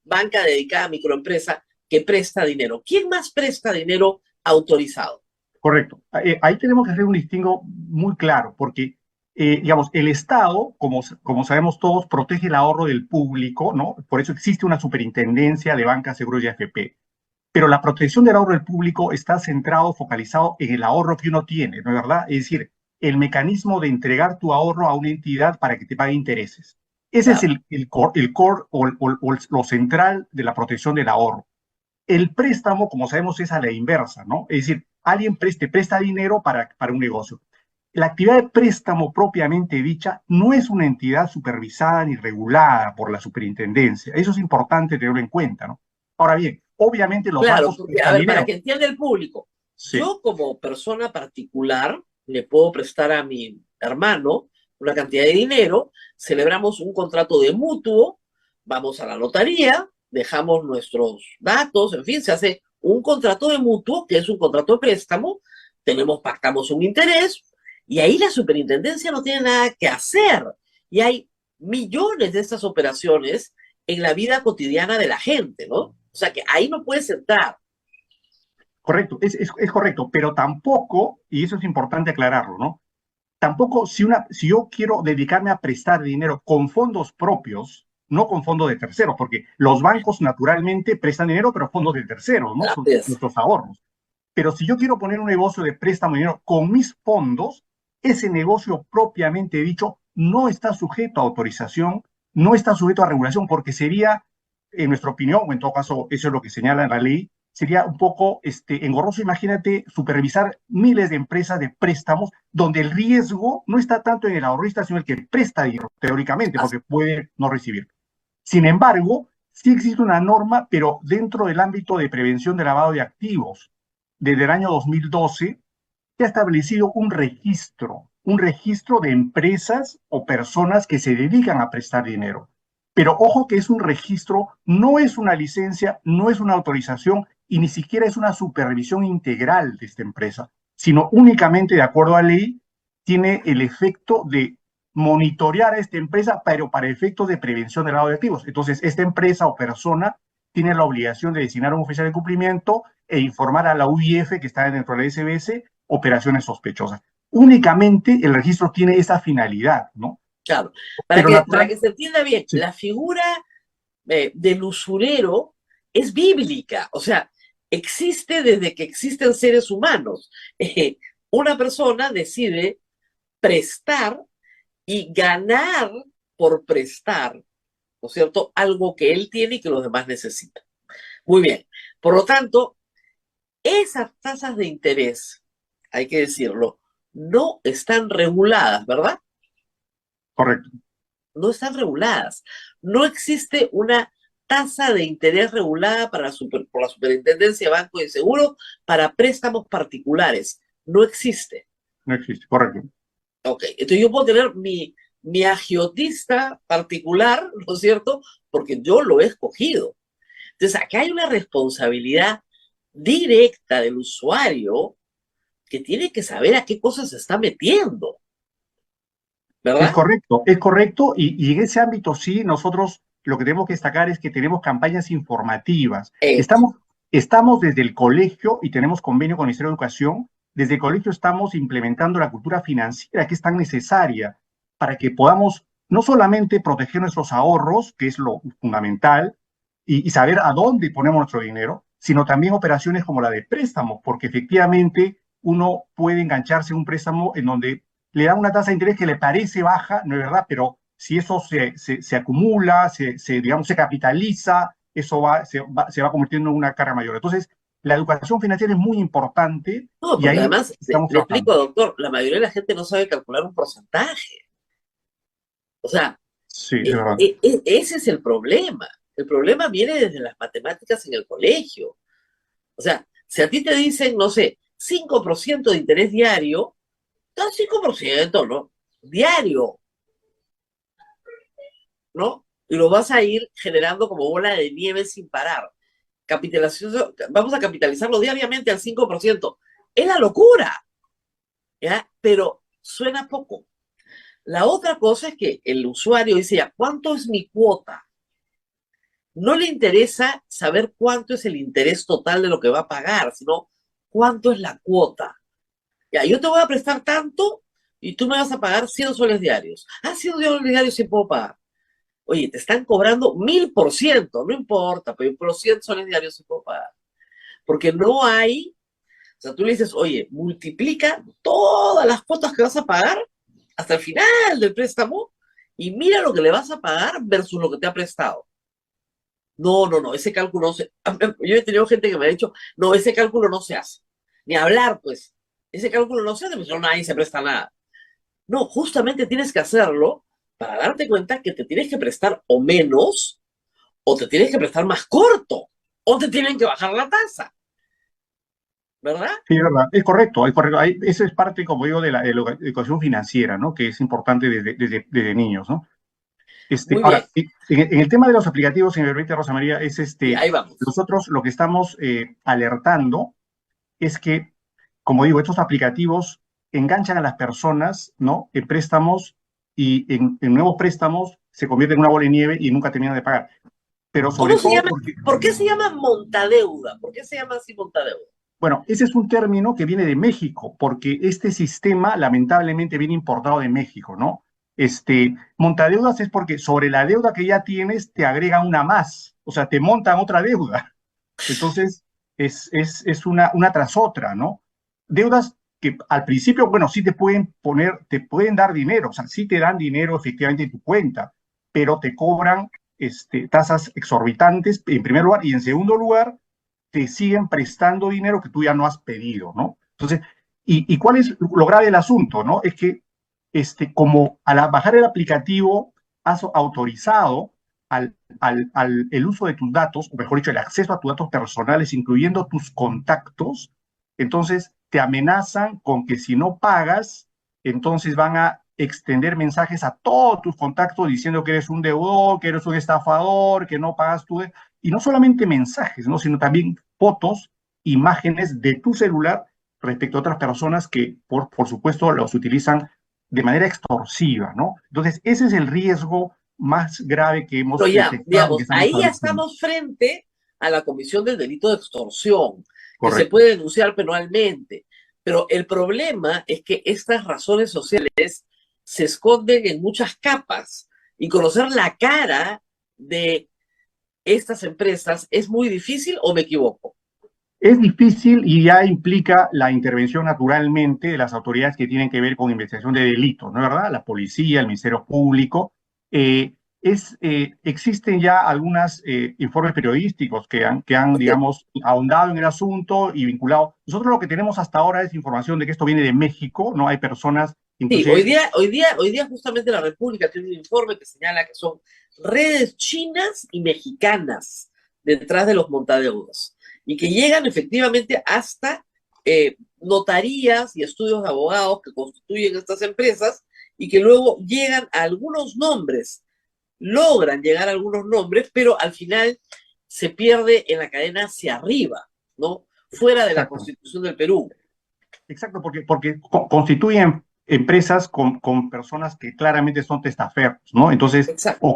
Banca dedicada a microempresa que presta dinero. ¿Quién más presta dinero autorizado? Correcto. Ahí tenemos que hacer un distingo muy claro, porque, digamos, el Estado, como sabemos todos, protege el ahorro del público, ¿no? Por eso existe una superintendencia de banca, seguros y AFP. Pero la protección del ahorro del público está centrado, focalizado en el ahorro que uno tiene, ¿no es verdad? Es decir, el mecanismo de entregar tu ahorro a una entidad para que te pague intereses. Ese es Claro. el core o lo central de la protección del ahorro. El préstamo, como sabemos, es a la inversa, ¿no? Es decir, alguien presta dinero para un negocio. La actividad de préstamo propiamente dicha no es una entidad supervisada ni regulada por la superintendencia. Eso es importante tenerlo en cuenta, ¿no? Ahora bien, obviamente los Claro, bancos porque, a prestan ver, para dinero. que entienda el público, Sí, yo como persona particular le puedo prestar a mi hermano una cantidad de dinero, celebramos un contrato de mutuo, vamos a la notaría, dejamos nuestros datos, en fin, se hace un contrato de mutuo, que es un contrato de préstamo, pactamos un interés, y ahí la superintendencia no tiene nada que hacer. Y hay millones de estas operaciones en la vida cotidiana de la gente, ¿no? O sea que ahí no puedes entrar. correcto, es correcto, pero tampoco, y eso es importante aclararlo, ¿no? Tampoco si yo quiero dedicarme a prestar dinero con fondos propios, no con fondos de terceros, porque los bancos naturalmente prestan dinero, pero fondos de terceros, ¿no? Son Gracias. nuestros ahorros. Pero si yo quiero poner un negocio de préstamo de dinero con mis fondos, ese negocio propiamente dicho no está sujeto a autorización, no está sujeto a regulación, porque sería, en nuestra opinión, o en todo caso, eso es lo que señala la ley, sería un poco engorroso. Imagínate supervisar miles de empresas de préstamos donde el riesgo no está tanto en el ahorrista, sino el que presta dinero, teóricamente, porque puede no recibir. Sin embargo, sí existe una norma, pero dentro del ámbito de prevención de lavado de activos. Desde el año 2012 se ha establecido un registro de empresas o personas que se dedican a prestar dinero. Pero ojo que es un registro, no es una licencia, no es una autorización y ni siquiera es una supervisión integral de esta empresa, sino únicamente, de acuerdo a ley, tiene el efecto de monitorear a esta empresa, pero para efectos de prevención del lavado de activos. Entonces, esta empresa o persona tiene la obligación de designar a un oficial de cumplimiento e informar a la UIF, que está dentro de la SBS, operaciones sospechosas. Únicamente el registro tiene esa finalidad, ¿no? Claro, Pero para que se entienda bien, sí, la figura del usurero es bíblica, o sea, existe desde que existen seres humanos. Una persona decide prestar y ganar por prestar, ¿no es cierto?, algo que él tiene y que los demás necesitan. Muy bien, por lo tanto, esas tasas de interés, hay que decirlo, no están reguladas, ¿verdad? correcto. No están reguladas. No existe una tasa de interés regulada por la Superintendencia de Banco y Seguro para préstamos particulares. No existe. No existe, correcto. Ok, entonces yo puedo tener mi agiotista particular, ¿no es cierto? Porque yo lo he escogido. Entonces acá hay una responsabilidad directa del usuario que tiene que saber a qué cosas se está metiendo, ¿verdad? Es correcto, y en ese ámbito sí, nosotros lo que tenemos que destacar es que tenemos campañas informativas. Eso. Estamos desde el colegio y tenemos convenio con el Ministerio de Educación. Desde el colegio estamos implementando la cultura financiera que es tan necesaria para que podamos no solamente proteger nuestros ahorros, que es lo fundamental, y saber a dónde ponemos nuestro dinero, sino también operaciones como la de préstamos, porque efectivamente uno puede engancharse en un préstamo en donde le dan una tasa de interés que le parece baja, no es verdad, pero si eso se acumula, digamos, se capitaliza, eso se va convirtiendo en una carga mayor. Entonces, la educación financiera es muy importante No, y porque ahí además, estamos le explico, trabajando. doctor, la mayoría de la gente no sabe calcular un porcentaje. O sea, Sí, es verdad. ese es el problema. El problema viene desde las matemáticas en el colegio. O sea, si a ti te dicen, no sé, 5% de interés diario, da 5%, ¿no? Diario, ¿no? Y lo vas a ir generando como bola de nieve sin parar. Capitalización, vamos a capitalizarlo diariamente al 5%. Es la locura, ¿ya? Pero suena poco. La otra cosa es que el usuario dice, ya, ¿cuánto es mi cuota? No le interesa saber cuánto es el interés total de lo que va a pagar, sino cuánto es la cuota. Ya, yo te voy a prestar tanto y tú me vas a pagar 100 soles diarios. Ah, 100 soles diarios sí puedo pagar. Oye, te están cobrando 1000%, no importa, pero por los 100 soles diarios sí puedo pagar. Porque no hay, o sea, tú le dices, oye, multiplica todas las cuotas que vas a pagar hasta el final del préstamo y mira lo que le vas a pagar versus lo que te ha prestado. No, no, no, ese cálculo no se... Yo he tenido gente que me ha dicho, no, ese cálculo no se hace. Ni hablar, pues. Ese cálculo no se hace, pues no, nadie se presta nada. No, justamente tienes que hacerlo para darte cuenta que te tienes que prestar o menos, o te tienes que prestar más corto, o te tienen que bajar la tasa. ¿Verdad? Sí, es verdad. Es correcto, es correcto. Eso es parte, como digo, de la educación financiera, ¿no? Que es importante desde niños, ¿no? Muy bien. Ahora, en el tema de los aplicativos, si me permite, Rosa María, es Sí, ahí vamos. nosotros lo que estamos alertando es que, como digo, estos aplicativos enganchan a las personas, ¿no? En préstamos y en nuevos préstamos se convierten en una bola de nieve y nunca terminan de pagar. Pero sobre ¿Cómo se todo llama? porque, ¿Por qué se llama montadeuda? ¿Por qué se llama así montadeuda? bueno, ese es un término que viene de México, porque este sistema lamentablemente viene importado de México, ¿no? Montadeudas es porque sobre la deuda que ya tienes te agregan una más, o sea, te montan otra deuda. Entonces, es una tras otra, ¿no? Deudas que al principio, bueno, sí te pueden dar dinero, o sea, sí te dan dinero efectivamente en tu cuenta, pero te cobran tasas exorbitantes en primer lugar y en segundo lugar te siguen prestando dinero que tú ya no has pedido, ¿no? Entonces, ¿y cuál es lo grave del asunto, ¿no? Es que como al bajar el aplicativo has autorizado el uso de tus datos, o mejor dicho, el acceso a tus datos personales, incluyendo tus contactos, entonces te amenazan con que si no pagas, entonces van a extender mensajes a todos tus contactos diciendo que eres un deudor, que eres un estafador, que no pagas y no solamente mensajes, ¿no? Sino también fotos, imágenes de tu celular respecto a otras personas que, por supuesto, los utilizan de manera extorsiva, ¿no? Entonces, ese es el riesgo más grave que Pero hemos ya, detectado, que digamos, estamos ahí ya advirtiendo. estamos frente a la comisión del delito de extorsión, que se Correcto. puede denunciar penalmente. Pero el problema es que estas razones sociales se esconden en muchas capas y conocer la cara de estas empresas es muy difícil, ¿o me equivoco? Es difícil y ya implica la intervención naturalmente de las autoridades que tienen que ver con investigación de delitos, ¿no es verdad? La policía, el Ministerio Público. Existen ya algunos informes periodísticos que han, Oye, digamos, ahondado en el asunto y vinculado. Nosotros lo que tenemos hasta ahora es información de que esto viene de México, ¿no? Hay personas, sí, hoy inclusive, día, hoy día, hoy día justamente la República tiene un informe que señala que son redes chinas y mexicanas detrás de los montadeudos y que llegan efectivamente hasta notarías y estudios de abogados que constituyen estas empresas y que luego llegan a algunos nombres, logran llegar a algunos nombres, pero al final se pierde en la cadena hacia arriba, ¿no? Fuera de la exacto. Constitución del Perú. Exacto, porque constituyen empresas con personas que claramente son testaferros, ¿no? Entonces, Exacto.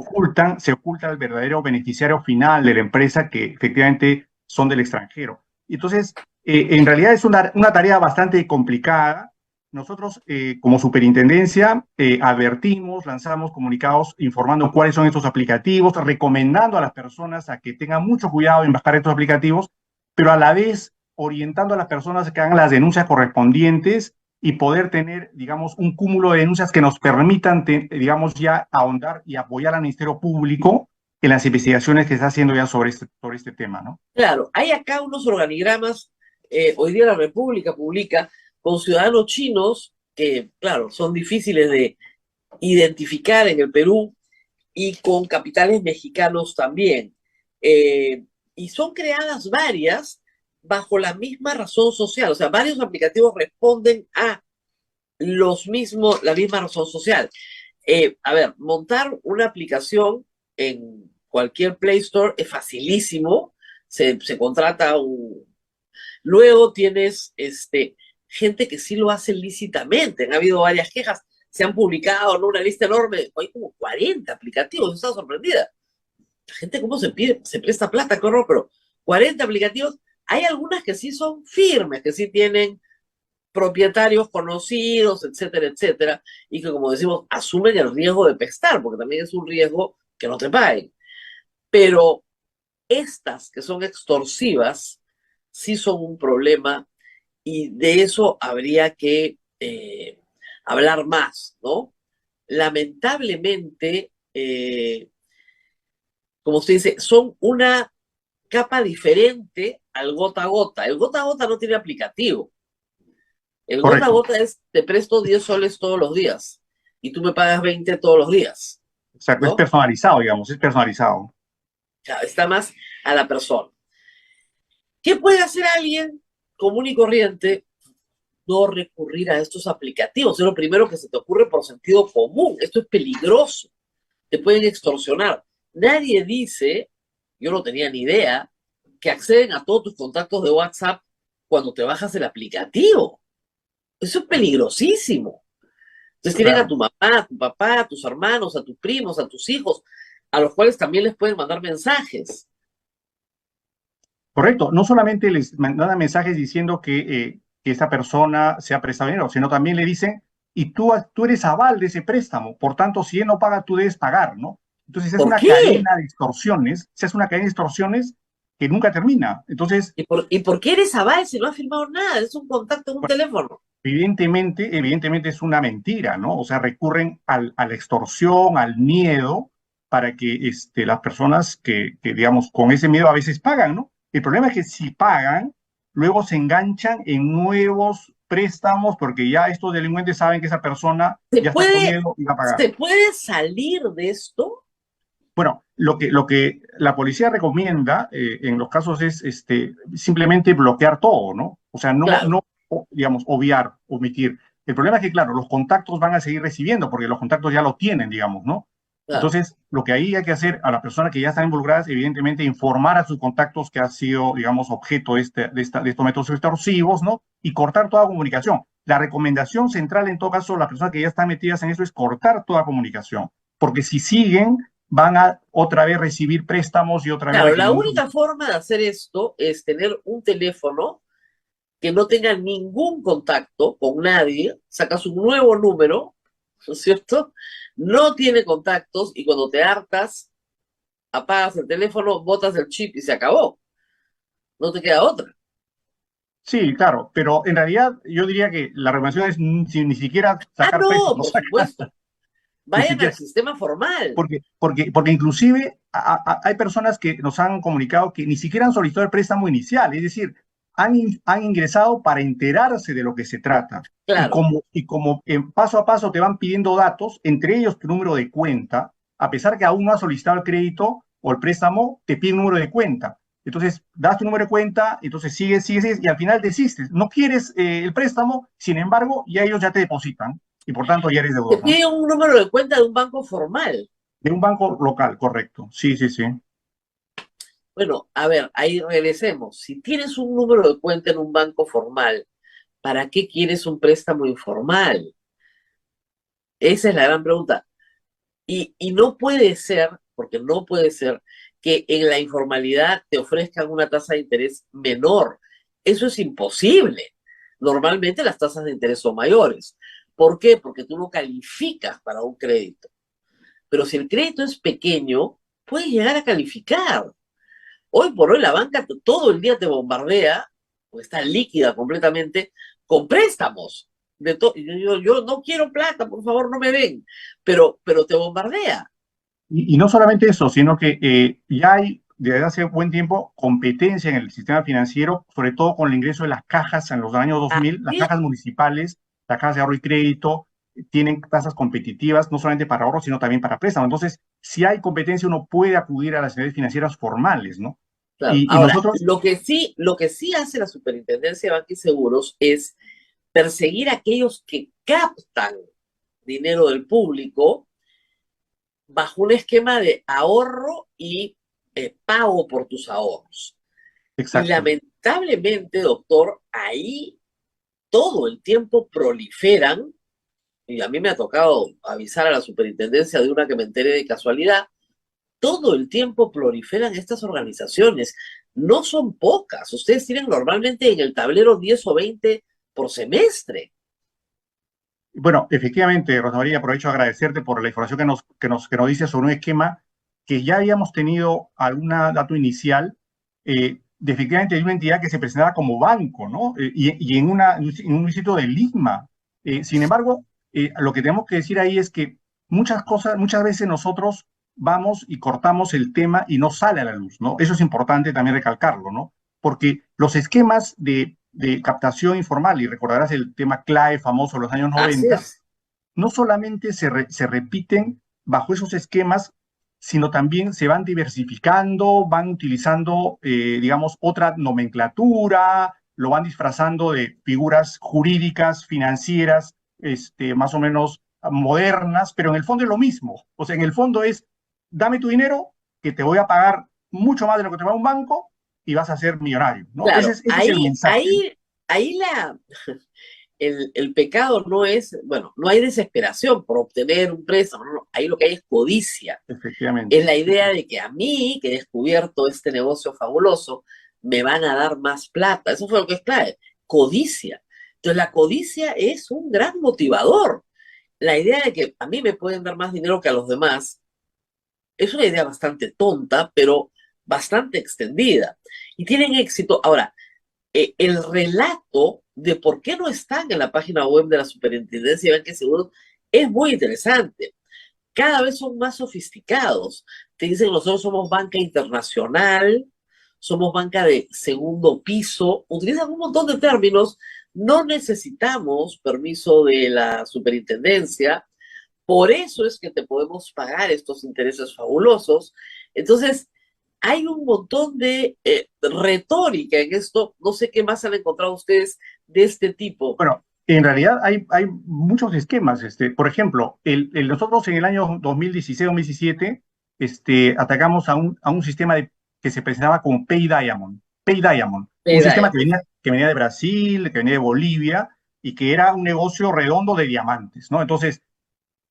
se oculta el verdadero beneficiario final de la empresa que efectivamente son del extranjero. Entonces, en realidad es una tarea bastante complicada. Nosotros, como superintendencia, advertimos, lanzamos comunicados informando cuáles son estos aplicativos, recomendando a las personas a que tengan mucho cuidado en bajar estos aplicativos, pero a la vez orientando a las personas que hagan las denuncias correspondientes y poder tener, digamos, un cúmulo de denuncias que nos permitan, digamos, ya ahondar y apoyar al Ministerio Público en las investigaciones que está haciendo ya sobre este tema, ¿no? Claro, hay acá unos organigramas, hoy día la República publica con ciudadanos chinos que, claro, son difíciles de identificar en el Perú y con capitales mexicanos también. Eh, y son creadas varias bajo la misma razón social, o sea, varios aplicativos responden a la misma razón social. A ver, montar una aplicación en cualquier Play Store es facilísimo, se contrata un... Luego tienes gente que sí lo hace lícitamente, han habido varias quejas, se han publicado, ¿no?, una lista enorme, hay como 40 aplicativos, yo estaba sorprendida. La gente cómo se presta plata, qué horror, pero 40 aplicativos, hay algunas que sí son firmes, que sí tienen propietarios conocidos, etcétera, etcétera, y que, como decimos, asumen el riesgo de pestar, porque también es un riesgo que no te paguen. Pero estas que son extorsivas sí son un problema y de eso habría que hablar más, ¿no? Lamentablemente, como usted dice, son una capa diferente al gota a gota. El gota a gota no tiene aplicativo. El gota a Correcto, gota es, te presto 10 soles todos los días y tú me pagas 20 todos los días, exacto, es ¿no? personalizado, digamos, es personalizado. O sea, está más a la persona. ¿Qué puede hacer alguien común y corriente? No recurrir a estos aplicativos. Es lo primero que se te ocurre por sentido común. Esto es peligroso. Te pueden extorsionar. Nadie dice, yo no tenía ni idea, que acceden a todos tus contactos de WhatsApp cuando te bajas el aplicativo. Eso es peligrosísimo. Entonces tienen a Claro. tu mamá, a tu papá, a tus hermanos, a tus primos, a tus hijos, a los cuales también les pueden mandar mensajes. Correcto, no solamente les mandan mensajes diciendo que esta persona se ha prestado dinero, sino también le dicen, y tú eres aval de ese préstamo, por tanto, si él no paga, tú debes pagar, ¿no? Entonces es ¿Por una qué? cadena de extorsiones, que nunca termina. Entonces, ¿Y por qué eres aval si no has firmado nada? Es un contacto en un bueno, teléfono. evidentemente es una mentira, ¿no? O sea, recurren a la extorsión, al miedo, para que las personas que, digamos, con ese miedo a veces pagan, ¿no? El problema es que si pagan, luego se enganchan en nuevos préstamos porque ya estos delincuentes saben que esa persona ¿Se ya está con puede, miedo y va a pagar. se puede salir de esto? Bueno, lo que la policía recomienda en los casos es simplemente bloquear todo, ¿no? O sea, Claro, digamos, obviar, omitir. El problema es que, claro, los contactos van a seguir recibiendo porque los contactos ya lo tienen, digamos, ¿no? claro. Entonces, lo que ahí hay que hacer a las personas que ya están involucradas, evidentemente, informar a sus contactos que ha sido, digamos, objeto de estos métodos extorsivos, ¿no? Y cortar toda comunicación. La recomendación central, en todo caso, las personas que ya están metidas en eso es cortar toda comunicación, porque si siguen van a otra vez recibir préstamos y otra vez Claro, la requerimientos. única forma de hacer esto es tener un teléfono que no tenga ningún contacto con nadie, sacas un nuevo número, ¿no es cierto? No tiene contactos y cuando te hartas, apagas el teléfono, botas el chip y se acabó. No te queda otra. Sí, claro, pero en realidad yo diría que la recomendación es ni siquiera Ah, sacar no, préstamos, por supuesto. ni Vayan al siquiera, sistema formal. porque inclusive hay personas que nos han comunicado que ni siquiera han solicitado el préstamo inicial, es decir, han ingresado para enterarse de lo que se trata. Claro. Y como en paso a paso te van pidiendo datos, entre ellos tu número de cuenta, a pesar que aún no has solicitado el crédito o el préstamo, te pide un número de cuenta. Entonces, das tu número de cuenta, entonces sigues, y al final desistes. No quieres el préstamo, sin embargo, ya ellos ya te depositan, y por tanto ya eres Te deudor, ¿no? pide un número de cuenta de un banco formal. De un banco local, correcto. Sí, sí, sí. Bueno, a ver, ahí regresemos. Si tienes un número de cuenta en un banco formal, ¿para qué quieres un préstamo informal? Esa es la gran pregunta. Y no puede ser, porque no puede ser, que en la informalidad te ofrezcan una tasa de interés menor. Eso es imposible. Normalmente las tasas de interés son mayores. ¿Por qué? Porque tú no calificas para un crédito. Pero si el crédito es pequeño, puedes llegar a calificar. Hoy por hoy la banca todo el día te bombardea, o está líquida completamente, con préstamos. Yo no quiero plata, por favor, no me den, pero te bombardea. Y no solamente eso, sino que ya hay desde hace buen tiempo competencia en el sistema financiero, sobre todo con el ingreso de las cajas en los años 2000, las Así cajas municipales, las cajas de ahorro y crédito, tienen tasas competitivas, no solamente para ahorro, sino también para préstamo. Entonces, si hay competencia, uno puede acudir a las entidades financieras formales, ¿no? claro. Y Ahora, nosotros, lo que sí hace la Superintendencia de Banca y Seguros es perseguir a aquellos que captan dinero del público bajo un esquema de ahorro y pago por tus ahorros. Y exacto, lamentablemente, doctor, ahí todo el tiempo proliferan, y a mí me ha tocado avisar a la superintendencia de una que me enteré de casualidad, todo el tiempo proliferan estas organizaciones. No son pocas. Ustedes tienen normalmente en el tablero 10 o 20 por semestre. bueno, efectivamente, Rosa María, aprovecho a agradecerte por la información que nos dice sobre un esquema que ya habíamos tenido algún dato inicial, efectivamente de una entidad que se presentaba como banco, ¿no? Y en un sitio de Ligma. Sin embargo, lo que tenemos que decir ahí es que muchas cosas, muchas veces nosotros vamos y cortamos el tema y no sale a la luz, ¿no? Eso es importante también recalcarlo, ¿no? Porque los esquemas de captación informal, y recordarás el tema CLAE famoso de los años Así 90, es. no solamente se repiten bajo esos esquemas, sino también se van diversificando, van utilizando, digamos, otra nomenclatura, lo van disfrazando de figuras jurídicas, financieras, más o menos modernas, pero en el fondo es lo mismo. O sea, en el fondo es, dame tu dinero, que te voy a pagar mucho más de lo que te va un banco y vas a ser millonario, ¿no? Claro, Ese es el mensaje, ¿no? ahí el pecado no es, bueno, no hay desesperación por obtener un préstamo, no, ahí lo que hay es codicia. Es Efectivamente. la idea de que a mí, que he descubierto este negocio fabuloso, me van a dar más plata. Eso fue lo que es clave, codicia. Entonces la codicia es un gran motivador. La idea de que a mí me pueden dar más dinero que a los demás es una idea bastante tonta, pero bastante extendida. Y tienen éxito. Ahora, el relato de por qué no están en la página web de la Superintendencia de Banca y Seguros es muy interesante. Cada vez son más sofisticados. Te dicen, nosotros somos banca internacional, somos banca de segundo piso, utilizan un montón de términos, no necesitamos permiso de la superintendencia, por eso es que te podemos pagar estos intereses fabulosos. Entonces, hay un montón de retórica en esto. No sé qué más han encontrado ustedes de este tipo. Bueno, en realidad hay muchos esquemas. Por ejemplo, nosotros en el año 2016-2017 atacamos a un sistema que se presentaba como Pay Diamond. Pay Diamond, un sistema que venía de Brasil, que venía de Bolivia, y que era un negocio redondo de diamantes, ¿no? Entonces,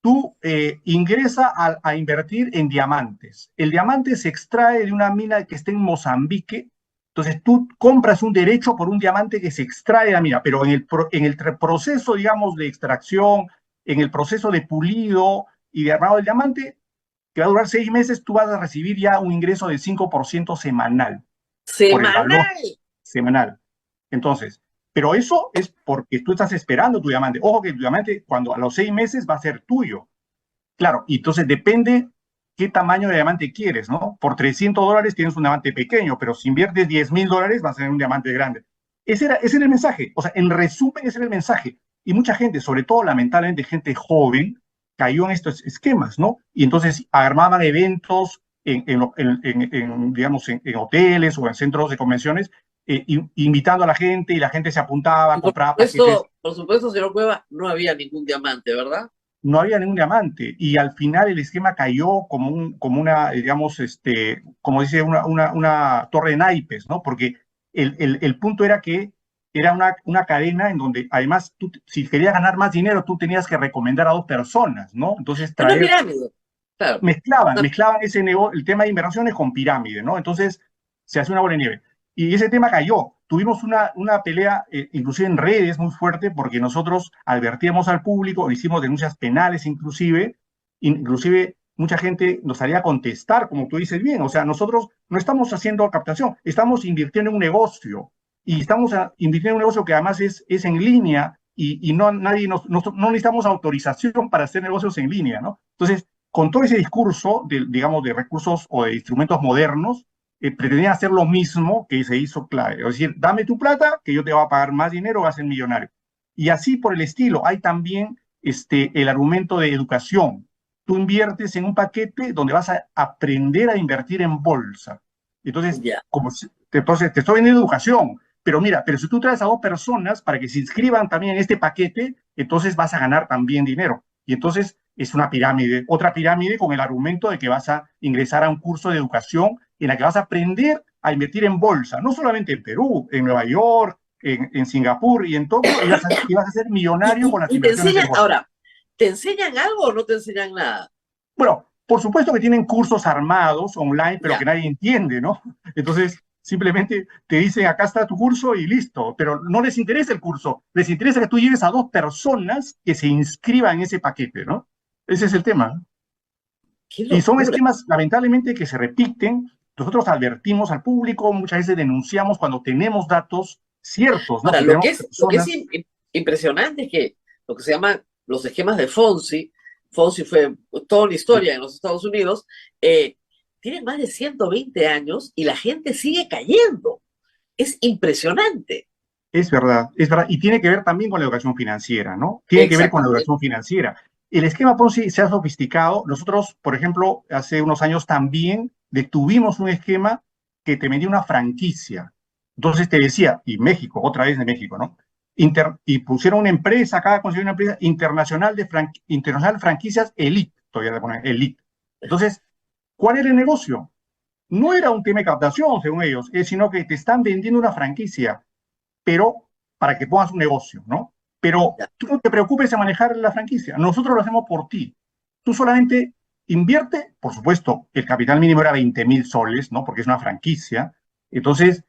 tú ingresas a invertir en diamantes. El diamante se extrae de una mina que está en Mozambique. Entonces tú compras un derecho por un diamante que se extrae de la mina, pero en el proceso, digamos, de extracción, en el proceso de pulido y de armado del diamante, que va a durar 6 meses, tú vas a recibir ya un ingreso del 5% semanal por el valor ¡Semanal! semanal. Entonces, pero eso es porque tú estás esperando tu diamante. Ojo que tu diamante, cuando a los 6 meses va a ser tuyo. Claro, y entonces depende qué tamaño de diamante quieres, ¿no? Por $300 tienes un diamante pequeño, pero si inviertes $10,000 vas a tener un diamante grande. Ese era el mensaje. O sea, en resumen, ese era el mensaje. Y mucha gente, sobre todo lamentablemente gente joven, cayó en estos esquemas, ¿no? Y entonces armaban eventos digamos, en hoteles o en centros de convenciones, invitando a la gente, y la gente se apuntaba, compraba paquetes. Por supuesto, señor Cueva, no había ningún diamante, ¿verdad? No había ningún diamante, y al final el esquema cayó como una, digamos, como dice, una torre de naipes, ¿no? Porque el punto era que era una cadena en donde, además, tú, si querías ganar más dinero, tú tenías que recomendar a dos personas, ¿no? Entonces, Una pirámide, claro. mezclaban el tema de inversiones con pirámide, ¿no? Entonces, se hace una bola de nieve. Y ese tema cayó. Tuvimos una pelea, inclusive en redes, muy fuerte, porque nosotros advertíamos al público, hicimos denuncias penales inclusive mucha gente nos salía a contestar, como tú dices bien. O sea, nosotros no estamos haciendo captación, estamos invirtiendo en un negocio, y estamos invirtiendo en un negocio que además es en línea, y no necesitamos autorización para hacer negocios en línea, ¿no? Entonces, con todo ese discurso, digamos, de recursos o de instrumentos modernos, pretendían hacer lo mismo que se hizo clave. Es decir, dame tu plata, que yo te voy a pagar más dinero, vas a ser millonario. Y así por el estilo. Hay también el argumento de educación. Tú inviertes en un paquete donde vas a aprender a invertir en bolsa. Entonces, Ya. entonces te estoy vendiendo educación. Pero mira, pero si tú traes a dos personas para que se inscriban también en este paquete, entonces vas a ganar también dinero. Y entonces es una pirámide, otra pirámide, con el argumento de que vas a ingresar a un curso de educación en la que vas a aprender a invertir en bolsa, no solamente en Perú, en Nueva York, en Singapur y en Tokio, y vas a ser millonario con las Y te inversiones en enseñan, bolsa. ahora, ¿te enseñan algo o no te enseñan nada? Bueno, por supuesto que tienen cursos armados online, pero Ya. que nadie entiende, ¿no? Entonces, simplemente te dicen, acá está tu curso y listo, pero no les interesa el curso, les interesa que tú lleves a dos personas que se inscriban en ese paquete, ¿no? Ese es el tema. Qué Y son locura. esquemas, lamentablemente, que se repiten. Nosotros advertimos al público, muchas veces denunciamos cuando tenemos datos ciertos, ¿no? Ahora, Que lo tenemos que es personas. impresionante es que lo que se llaman los esquemas de Fonsi fue toda una historia en los Estados Unidos, tienen más de 120 años y la gente sigue cayendo. Es impresionante. Es verdad, es verdad. Y tiene que ver también con la educación financiera, ¿no? Tiene que ver con la Exactamente. educación financiera. El esquema Ponzi se ha sofisticado. Nosotros, por ejemplo, hace unos años también detuvimos un esquema que te vendía una franquicia. Entonces te decía, y México, otra vez de México, ¿no? Y pusieron una empresa, acá consiguieron una empresa internacional de franquicias Elite, todavía le ponen Elite. Entonces, ¿cuál era el negocio? No era un tema de captación, según ellos, sino que te están vendiendo una franquicia, pero para que pongas un negocio, ¿no? Pero Ya. tú no te preocupes en manejar la franquicia, nosotros lo hacemos por ti. Tú solamente invierte, por supuesto, el capital mínimo era 20,000 soles, ¿no? Porque es una franquicia. Entonces,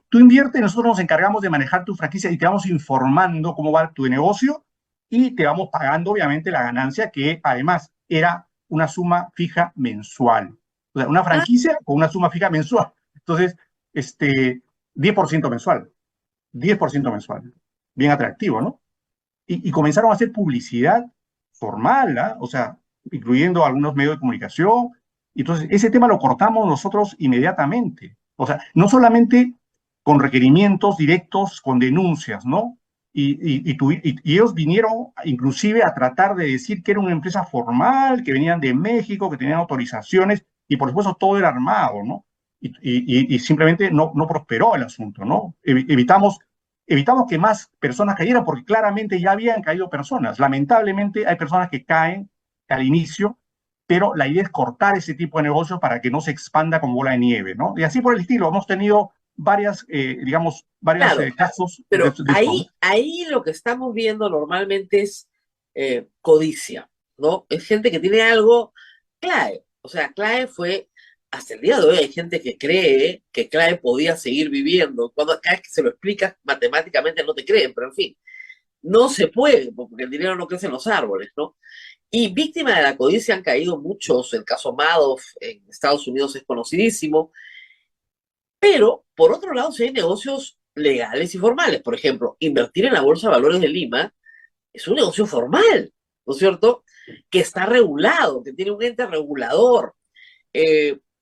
tú invierte y nosotros nos encargamos de manejar tu franquicia y te vamos informando cómo va tu negocio, y te vamos pagando, obviamente, la ganancia, que además era una suma fija mensual. O sea, una Ah, franquicia con una suma fija mensual. Entonces, 10% mensual. 10% mensual. Bien atractivo, ¿no? Y comenzaron a hacer publicidad formal, ¿ah? O sea, incluyendo algunos medios de comunicación. Entonces, ese tema lo cortamos nosotros inmediatamente. O sea, no solamente con requerimientos directos, con denuncias, ¿no? Y ellos vinieron inclusive a tratar de decir que era una empresa formal, que venían de México, que tenían autorizaciones, y por supuesto todo era armado, ¿no? Y simplemente no prosperó el asunto, ¿no? Evitamos que más personas cayeran porque claramente ya habían caído personas. Lamentablemente hay personas que caen al inicio, pero la idea es cortar ese tipo de negocios para que no se expanda como bola de nieve, ¿no? Y así por el estilo, hemos tenido varios Claro, casos de pero esto, ¿no? ahí lo que estamos viendo normalmente es codicia, ¿no? Es gente que tiene algo clave. O sea, clave fue, hasta el día de hoy hay gente que cree que clave podía seguir viviendo. Cuando cada vez que se lo explicas matemáticamente no te creen, pero en fin, no se puede, porque el dinero no crece en los árboles, ¿no? Y víctima de la codicia han caído muchos. El caso Madoff en Estados Unidos es conocidísimo. Pero, por otro lado, sí hay negocios legales y formales. Por ejemplo, invertir en la Bolsa de Valores de Lima es un negocio formal, ¿no es cierto? Que está regulado, que tiene un ente regulador.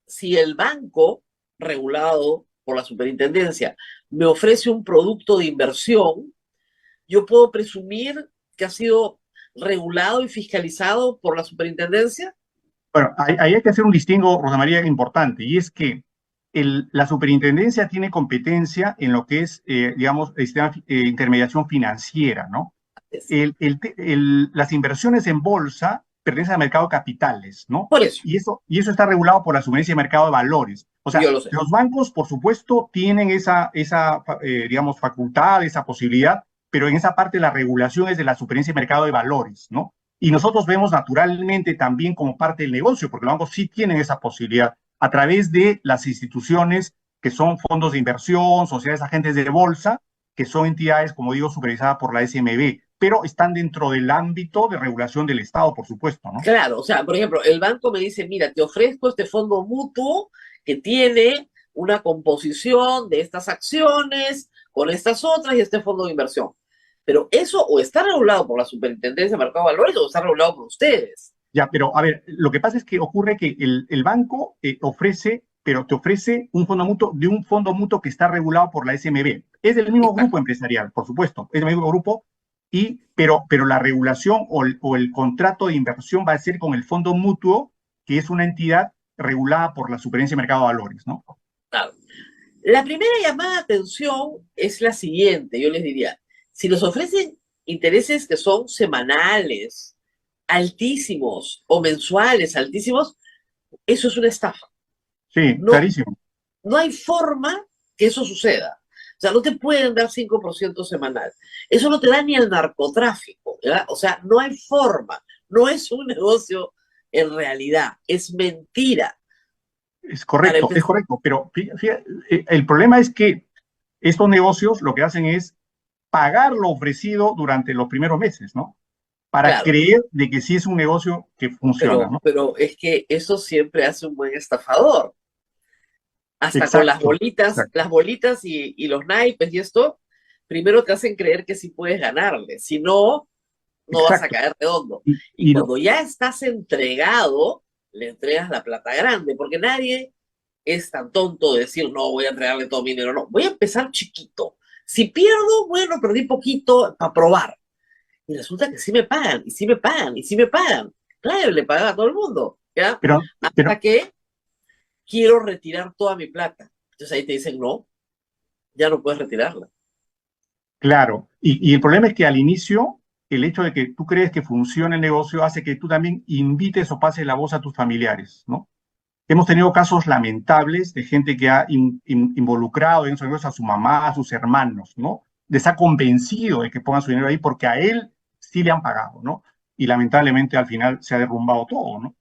Si el banco regulado por la superintendencia me ofrece un producto de inversión, yo puedo presumir que ha sido regulado y fiscalizado por la superintendencia. Bueno, ahí hay que hacer un distingo, Rosa María, importante, y es que la superintendencia tiene competencia en lo que es, digamos, intermediación financiera, ¿no? Las inversiones en bolsa pertenecen al mercado de capitales, ¿no? Por eso, Y eso está regulado por la Superintendencia de Mercado de Valores. O yo sea, lo sé. los bancos, por supuesto, tienen digamos, facultad, esa posibilidad, pero en esa parte la regulación es de la Superintendencia de Mercado de Valores, ¿no? Y nosotros vemos naturalmente también como parte del negocio, porque los bancos sí tienen esa posibilidad a través de las instituciones que son fondos de inversión, sociedades agentes de bolsa, que son entidades, como digo, supervisadas por la SMB, pero están dentro del ámbito de regulación del Estado, por supuesto, ¿no? Claro, o sea, por ejemplo, el banco me dice, mira, te ofrezco este fondo mutuo que tiene una composición de estas acciones con estas otras y este fondo de inversión. Pero eso o está regulado por la Superintendencia de Mercado de Valores o está regulado por ustedes. Ya, pero a ver, lo que pasa es que ocurre que el banco ofrece, pero te ofrece un fondo mutuo de un fondo mutuo que está regulado por la SMB. Es del mismo Exacto. grupo empresarial, por supuesto, es del mismo grupo, pero la regulación o el contrato de inversión va a ser con el fondo mutuo, que es una entidad regulada por la Superintendencia de Mercado de Valores, ¿no? Claro. La primera llamada de atención es la siguiente, yo les diría, si les ofrecen intereses que son semanales, altísimos, o mensuales, altísimos, eso es una estafa. Sí, No, clarísimo. no hay forma que eso suceda. O sea, no te pueden dar 5% semanal. Eso no te da ni el narcotráfico, ¿verdad? O sea, no hay forma. No es un negocio en realidad. Es mentira. Es correcto, pero fíjate, el problema es que estos negocios lo que hacen es pagar lo ofrecido durante los primeros meses, ¿no? Para Claro, creer de que sí es un negocio que funciona, ¿no? pero es que eso siempre hace un buen estafador. Hasta con Exacto, exacto, las bolitas y los naipes y esto, primero te hacen creer que sí puedes ganarle. Si no, no vas a exacto. caer redondo. Y, Y y no, cuando ya estás entregado, le entregas la plata grande, porque nadie es tan tonto de decir, no, voy a entregarle todo mi dinero, no, voy a empezar chiquito. Si pierdo, bueno, perdí poquito para probar. Y resulta que sí me pagan, y sí me pagan, y sí me pagan. Claro, le pagan a todo el mundo, ¿ya? pero, Hasta que quiero retirar toda mi plata. Entonces ahí te dicen, no, ya no puedes retirarla. claro, y el problema es que al inicio, el hecho de que tú crees que funciona el negocio hace que tú también invites o pases la voz a tus familiares, ¿no? Hemos tenido casos lamentables de gente que ha involucrado en esos negocios a su mamá, a sus hermanos, ¿no? Les ha convencido de que pongan su dinero ahí porque a él sí le han pagado, ¿no? Y lamentablemente al final se ha derrumbado todo, ¿no?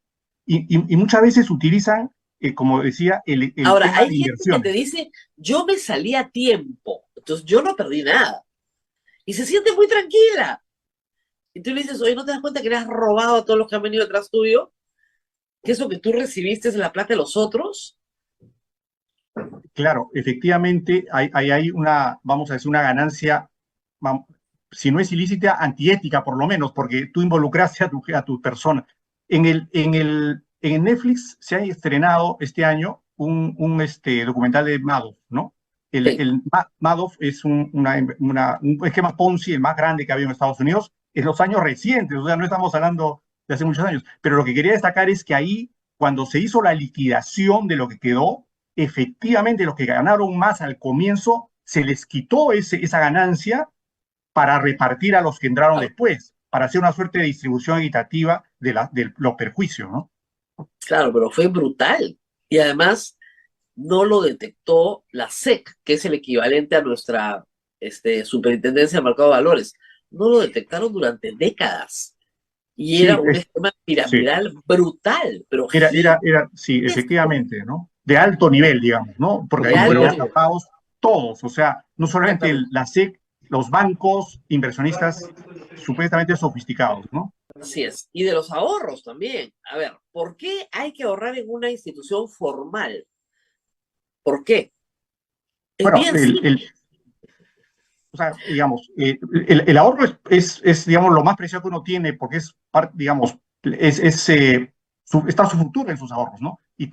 Y muchas veces utilizan, como decía, el Ahora, tema hay de gente que te inversiones. dice, yo me salí a tiempo, entonces yo no perdí nada. Y se siente muy tranquila. Y tú le dices, oye, ¿no te das cuenta que le has robado a todos los que han venido detrás tuyo? ¿Que eso que tú recibiste es la plata de los otros? Claro, efectivamente hay una, vamos a decir, una ganancia, si no es ilícita, antiética por lo menos, porque tú involucraste a tu persona. En Netflix se ha estrenado este año documental de Madoff, ¿no? Sí, Madoff es un esquema Ponzi, el más grande que había en Estados Unidos, en los años recientes, o sea, no estamos hablando de hace muchos años, pero lo que quería destacar es que ahí, cuando se hizo la liquidación de lo que quedó, efectivamente los que ganaron más al comienzo, se les quitó esa ganancia para repartir a los que entraron claro, después, para hacer una suerte de distribución equitativa de los perjuicios, ¿no? claro, pero fue brutal. Y además no lo detectó la SEC, que es el equivalente a nuestra Superintendencia del Mercado de Valores. No lo detectaron durante décadas. Y Sí, era un esquema sí. piramidal brutal, pero Sí, gigantesco, efectivamente, ¿no? De alto nivel, digamos, ¿no? Porque Por de ahí alto fueron supuesto. nivel. atrapados todos, o sea, no solamente Exactamente. la SEC, los bancos, inversionistas supuestamente sofisticados, ¿no? Así es. Y de los ahorros también. A ver, ¿por qué hay que ahorrar en una institución formal? ¿Por qué? Es Bueno, bien simple. o sea, digamos, el ahorro digamos, lo más preciado que uno tiene porque digamos, está su futuro en sus ahorros, ¿no? Y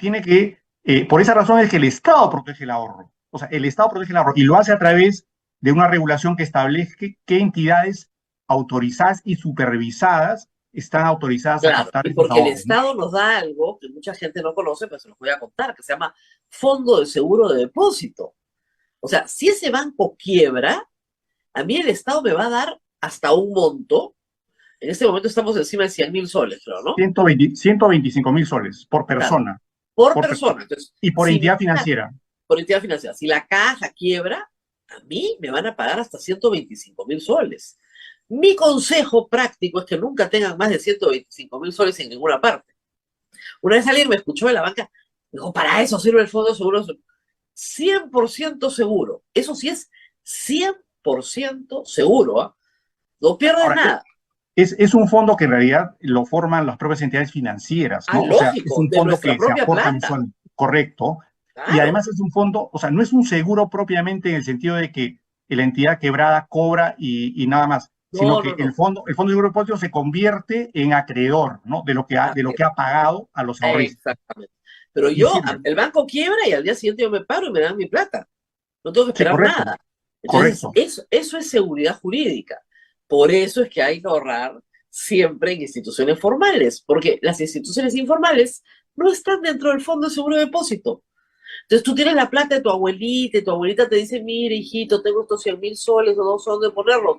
por esa razón es que el Estado protege el ahorro. O sea, el Estado protege el ahorro y lo hace a través de una regulación que establece qué entidades autorizadas y supervisadas están autorizadas a Claro, captar y esos porque el ahorros, ¿no? Estado nos da algo que mucha gente no conoce, pues se los voy a contar, que se llama Fondo de Seguro de Depósito. O sea, si ese banco quiebra, a mí el Estado me va a dar hasta un monto. En este momento estamos encima de 100.000 soles, creo, ¿no? 125.000 soles por Claro, persona, por por persona persona. Entonces, y por si entidad financiera. por entidad financiera, si la caja quiebra, a mí me van a pagar hasta 125.000 soles. Mi consejo práctico es que nunca tengan más de 125.000 soles en ninguna parte. Una vez alguien me escuchó en la banca, dijo, para eso sirve el Fondo de Seguro. 100% seguro. Eso sí es 100% seguro, ¿ah? No pierdes Ahora, nada. es un fondo que en realidad lo forman las propias entidades financieras, Ah, ¿no? O sea, es lógico, un de fondo nuestra que se propia aporta plata. mensualmente, correcto. Y Claro, además es un fondo, o sea, no es un seguro propiamente en el sentido de que la entidad quebrada cobra y nada más, sino no, que no, no. el fondo de seguro de depósito se convierte en acreedor, ¿no? De lo Así que ha pagado a los ahorristas. exactamente. Pero Y yo, sirve. el banco quiebra y al día siguiente yo me paro y me dan mi plata. No tengo que Sí, esperar correcto, nada. Entonces, correcto. eso es seguridad jurídica. Por eso es que hay que ahorrar siempre en instituciones formales, porque las instituciones informales no están dentro del Fondo de Seguro de Depósito. Entonces tú tienes la plata de tu abuelita y tu abuelita te dice, mire, hijito, tengo estos 100.000 soles o no sé dónde ponerlos.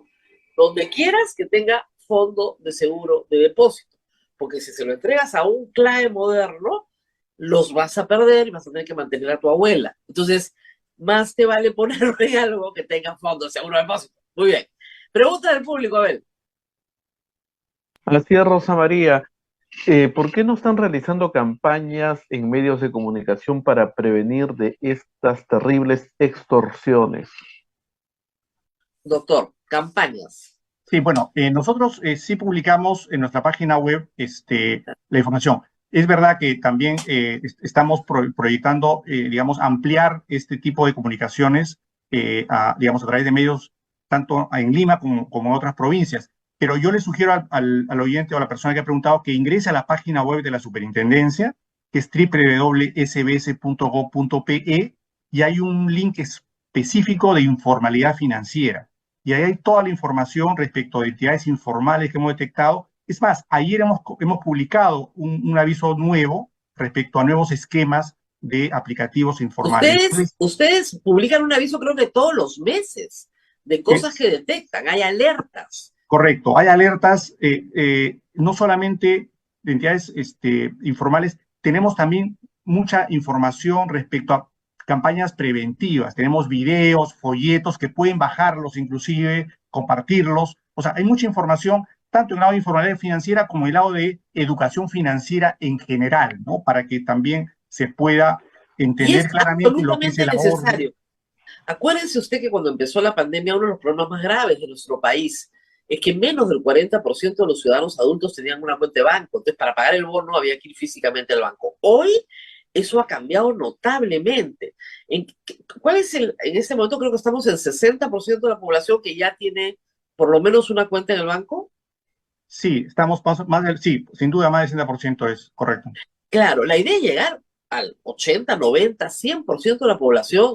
Donde quieras que tenga Fondo de Seguro de Depósito. Porque si se lo entregas a un clave moderno, los vas a perder y vas a tener que mantener a tu abuela. Entonces, más te vale ponerlo en algo que tenga Fondo de Seguro de Depósito. Muy bien. Pregunta del público, Abel. Así es, Rosa María. ¿Por qué no están realizando campañas en medios de comunicación para prevenir de estas terribles extorsiones? Doctor, campañas. Sí, bueno, nosotros sí publicamos en nuestra página web la información. Es verdad que también estamos proyectando, digamos, ampliar este tipo de comunicaciones, digamos, a través de medios tanto en Lima como en otras provincias. Pero yo le sugiero al oyente o a la persona que ha preguntado que ingrese a la página web de la superintendencia, que es www.sbs.gov.pe, y hay un link específico de informalidad financiera y ahí hay toda la información respecto de entidades informales que hemos detectado. Es más, ayer hemos publicado un aviso nuevo respecto a nuevos esquemas de aplicativos informales. Ustedes publican un aviso, creo que todos los meses, de cosas Es que detectan. Hay alertas. correcto, hay alertas, no solamente de entidades informales, tenemos también mucha información respecto a campañas preventivas. Tenemos videos, folletos que pueden bajarlos, inclusive compartirlos. O sea, hay mucha información, tanto en el lado de informalidad financiera como en el lado de educación financiera en general, ¿no? Para que también se pueda Y entender es claramente lo que es absolutamente el ahorro. necesario. Acuérdense usted que cuando empezó la pandemia, uno de los problemas más graves de nuestro país es que menos del 40% de los ciudadanos adultos tenían una cuenta de banco. Entonces, para pagar el bono había que ir físicamente al banco. Hoy, eso ha cambiado notablemente. ¿Cuál es en este momento creo que estamos en 60% de la población que ya tiene por lo menos una cuenta en el banco? Sí, estamos sí, sin duda más del 60% es correcto. Claro, la idea es llegar al 80, 90, 100% de la población,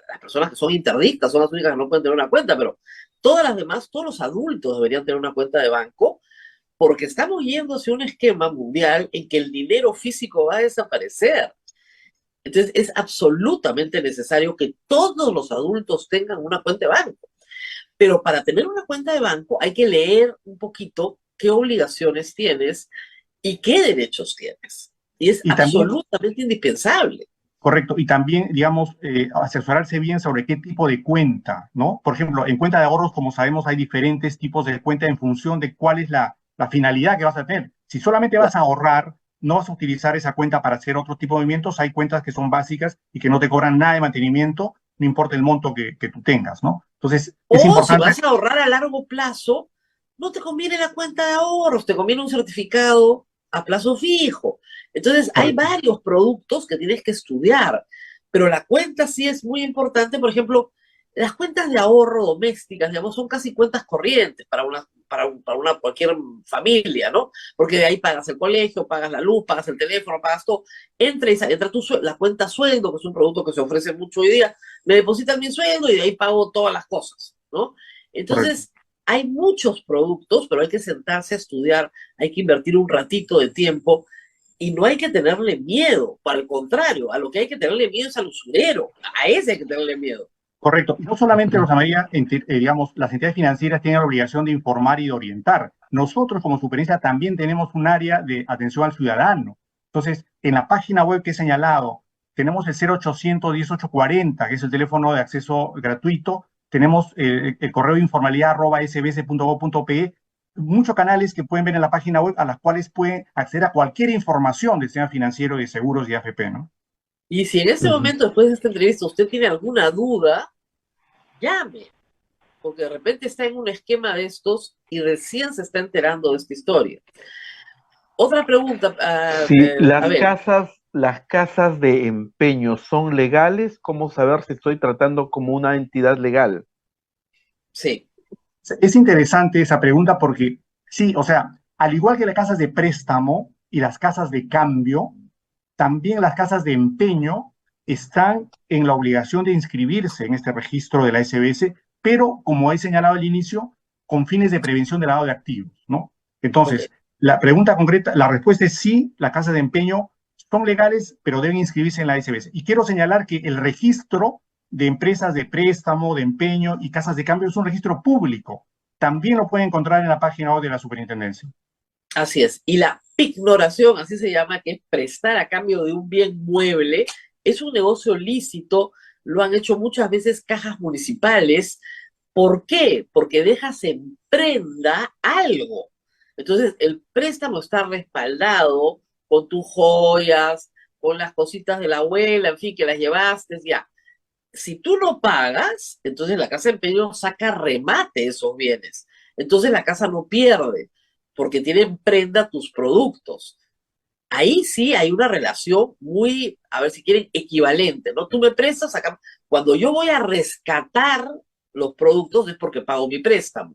las personas que son interdictas son las únicas que no pueden tener una cuenta, pero todas las demás, todos los adultos deberían tener una cuenta de banco, porque estamos yendo hacia un esquema mundial en que el dinero físico va a desaparecer. Entonces es absolutamente necesario que todos los adultos tengan una cuenta de banco. Pero para tener una cuenta de banco hay que leer un poquito qué obligaciones tienes y qué derechos tienes. Y es Y también, absolutamente indispensable. correcto, y también, digamos, asesorarse bien sobre qué tipo de cuenta, ¿no? Por ejemplo, en cuenta de ahorros, como sabemos, hay diferentes tipos de cuenta en función de cuál es la finalidad que vas a tener. Si solamente vas a ahorrar, no vas a utilizar esa cuenta para hacer otro tipo de movimientos, hay cuentas que son básicas y que no te cobran nada de mantenimiento, no importa el monto que tú tengas, ¿no? Entonces, es O si importante. vas a ahorrar a largo plazo, no te conviene la cuenta de ahorros, te conviene un certificado a plazo fijo. Entonces, hay Correcto. varios productos que tienes que estudiar, pero la cuenta sí es muy importante. Por ejemplo, las cuentas de ahorro domésticas, digamos, son casi cuentas corrientes para una cualquier familia, ¿no? Porque de ahí pagas el colegio, pagas la luz, pagas el teléfono, pagas todo. Entra la cuenta sueldo, que es un producto que se ofrece mucho hoy día, me depositan mi sueldo y de ahí pago todas las cosas, ¿no? Correcto. Entonces, hay muchos productos, pero hay que sentarse a estudiar, hay que invertir un ratito de tiempo y no hay que tenerle miedo, por el contrario, a lo que hay que tenerle miedo es al usurero, a ese hay que tenerle miedo. Correcto. Y no solamente, Rosa María, digamos, las entidades financieras tienen la obligación de informar y de orientar. Nosotros, como superintendencia, también tenemos un área de atención al ciudadano. Entonces, en la página web que he señalado, tenemos el 0800 1840, que es el teléfono de acceso gratuito. Tenemos el correo de informalidad@sbs.gov.pe. Muchos canales que pueden ver en la página web a las cuales pueden acceder a cualquier información del sistema financiero, de seguros y AFP, ¿no? Y si en ese Ujú. momento, después de esta entrevista, usted tiene alguna duda, llame, porque de repente está en un esquema de estos y recién se está enterando de esta historia. Otra pregunta, Si Abel. las casas de empeño son legales, ¿cómo saber si estoy tratando como una entidad legal? Sí, Es interesante esa pregunta porque sí, o sea, al igual que las casas de préstamo y las casas de cambio, también las casas de empeño están en la obligación de inscribirse en este registro de la SBS, pero como he señalado al inicio, con fines de prevención del lavado de activos, ¿no? ok. Entonces, la pregunta concreta, la respuesta es sí, las casas de empeño son legales, pero deben inscribirse en la SBS. Y quiero señalar que el registro de empresas de préstamo, de empeño y casas de cambio es un registro público. También lo pueden encontrar en la página web de la superintendencia. Así es. Y la pignoración, así se llama, que es prestar a cambio de un bien mueble, es un negocio lícito, lo han hecho muchas veces cajas municipales. ¿Por qué? Porque dejas en prenda algo. Entonces, el préstamo está respaldado con tus joyas, con las cositas de la abuela, en fin, que las llevaste, ya. Si tú no pagas, entonces la casa de empeño saca remate esos bienes. Entonces la casa no pierde, porque tiene en prenda tus productos. Ahí sí hay una relación muy, a ver si quieren, equivalente, ¿no? Tú me prestas acá. Cuando yo voy a rescatar los productos es porque pago mi préstamo,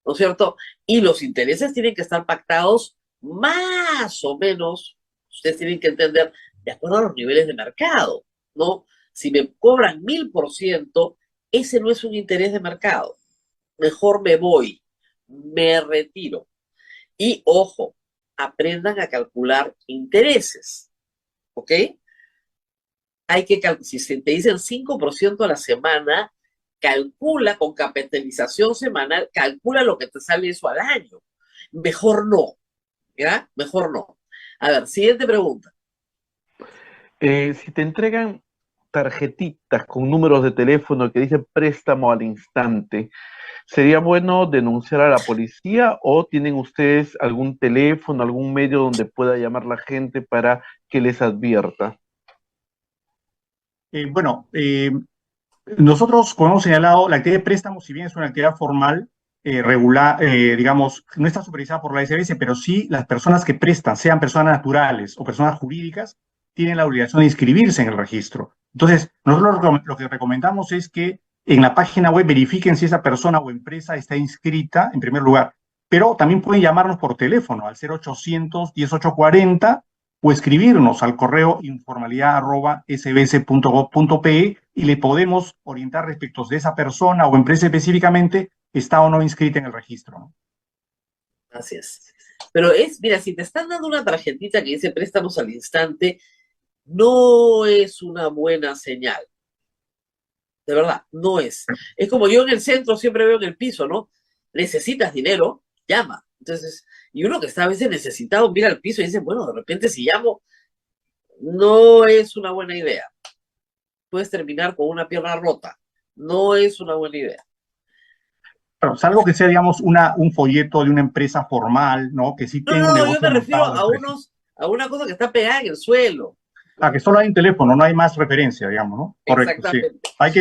¿no es cierto? Y los intereses tienen que estar pactados más o menos, ustedes tienen que entender, de acuerdo a los niveles de mercado, ¿no? Si me cobran 1000%, ese no es un interés de mercado. Mejor me voy, me retiro. Y ojo, aprendan a calcular intereses, ¿ok? Si te dicen 5% a la semana, calcula con capitalización semanal, calcula lo que te sale eso al año. Mejor no, ¿ya? Mejor no. A ver, siguiente pregunta. Si te entregan tarjetitas con números de teléfono que dicen préstamo al instante, ¿sería bueno denunciar a la policía o tienen ustedes algún teléfono, algún medio donde pueda llamar la gente para que les advierta? Bueno, nosotros, como hemos señalado, la actividad de préstamo, si bien es una actividad formal, regular, digamos, no está supervisada por la SBS, pero sí las personas que prestan, sean personas naturales o personas jurídicas, tienen la obligación de inscribirse en el registro. Entonces, nosotros lo que recomendamos es que en la página web verifiquen si esa persona o empresa está inscrita, en primer lugar, pero también pueden llamarnos por teléfono al 0800 1840 o escribirnos al correo informalidad@sbs.gov.pe y le podemos orientar respecto de esa persona o empresa específicamente está o no inscrita en el registro, ¿no? Así es. Pero mira, si te están dando una tarjetita que dice préstamos al instante, no es una buena señal. De verdad, no es. Es como yo en el centro siempre veo en el piso, ¿no? Necesitas dinero, llama. Entonces, y uno que está a veces necesitado mira al piso y dice, bueno, de repente si llamo, no es una buena idea. Puedes terminar con una pierna rota. No es una buena idea. Pero salvo que sea, digamos, un folleto de una empresa formal, ¿no? Que sí No, tenga un no, yo negocio me refiero montado. a una cosa que está pegada en el suelo. Que solo hay un teléfono, no hay más referencia, digamos, ¿no? Correcto, sí. Exactamente. Hay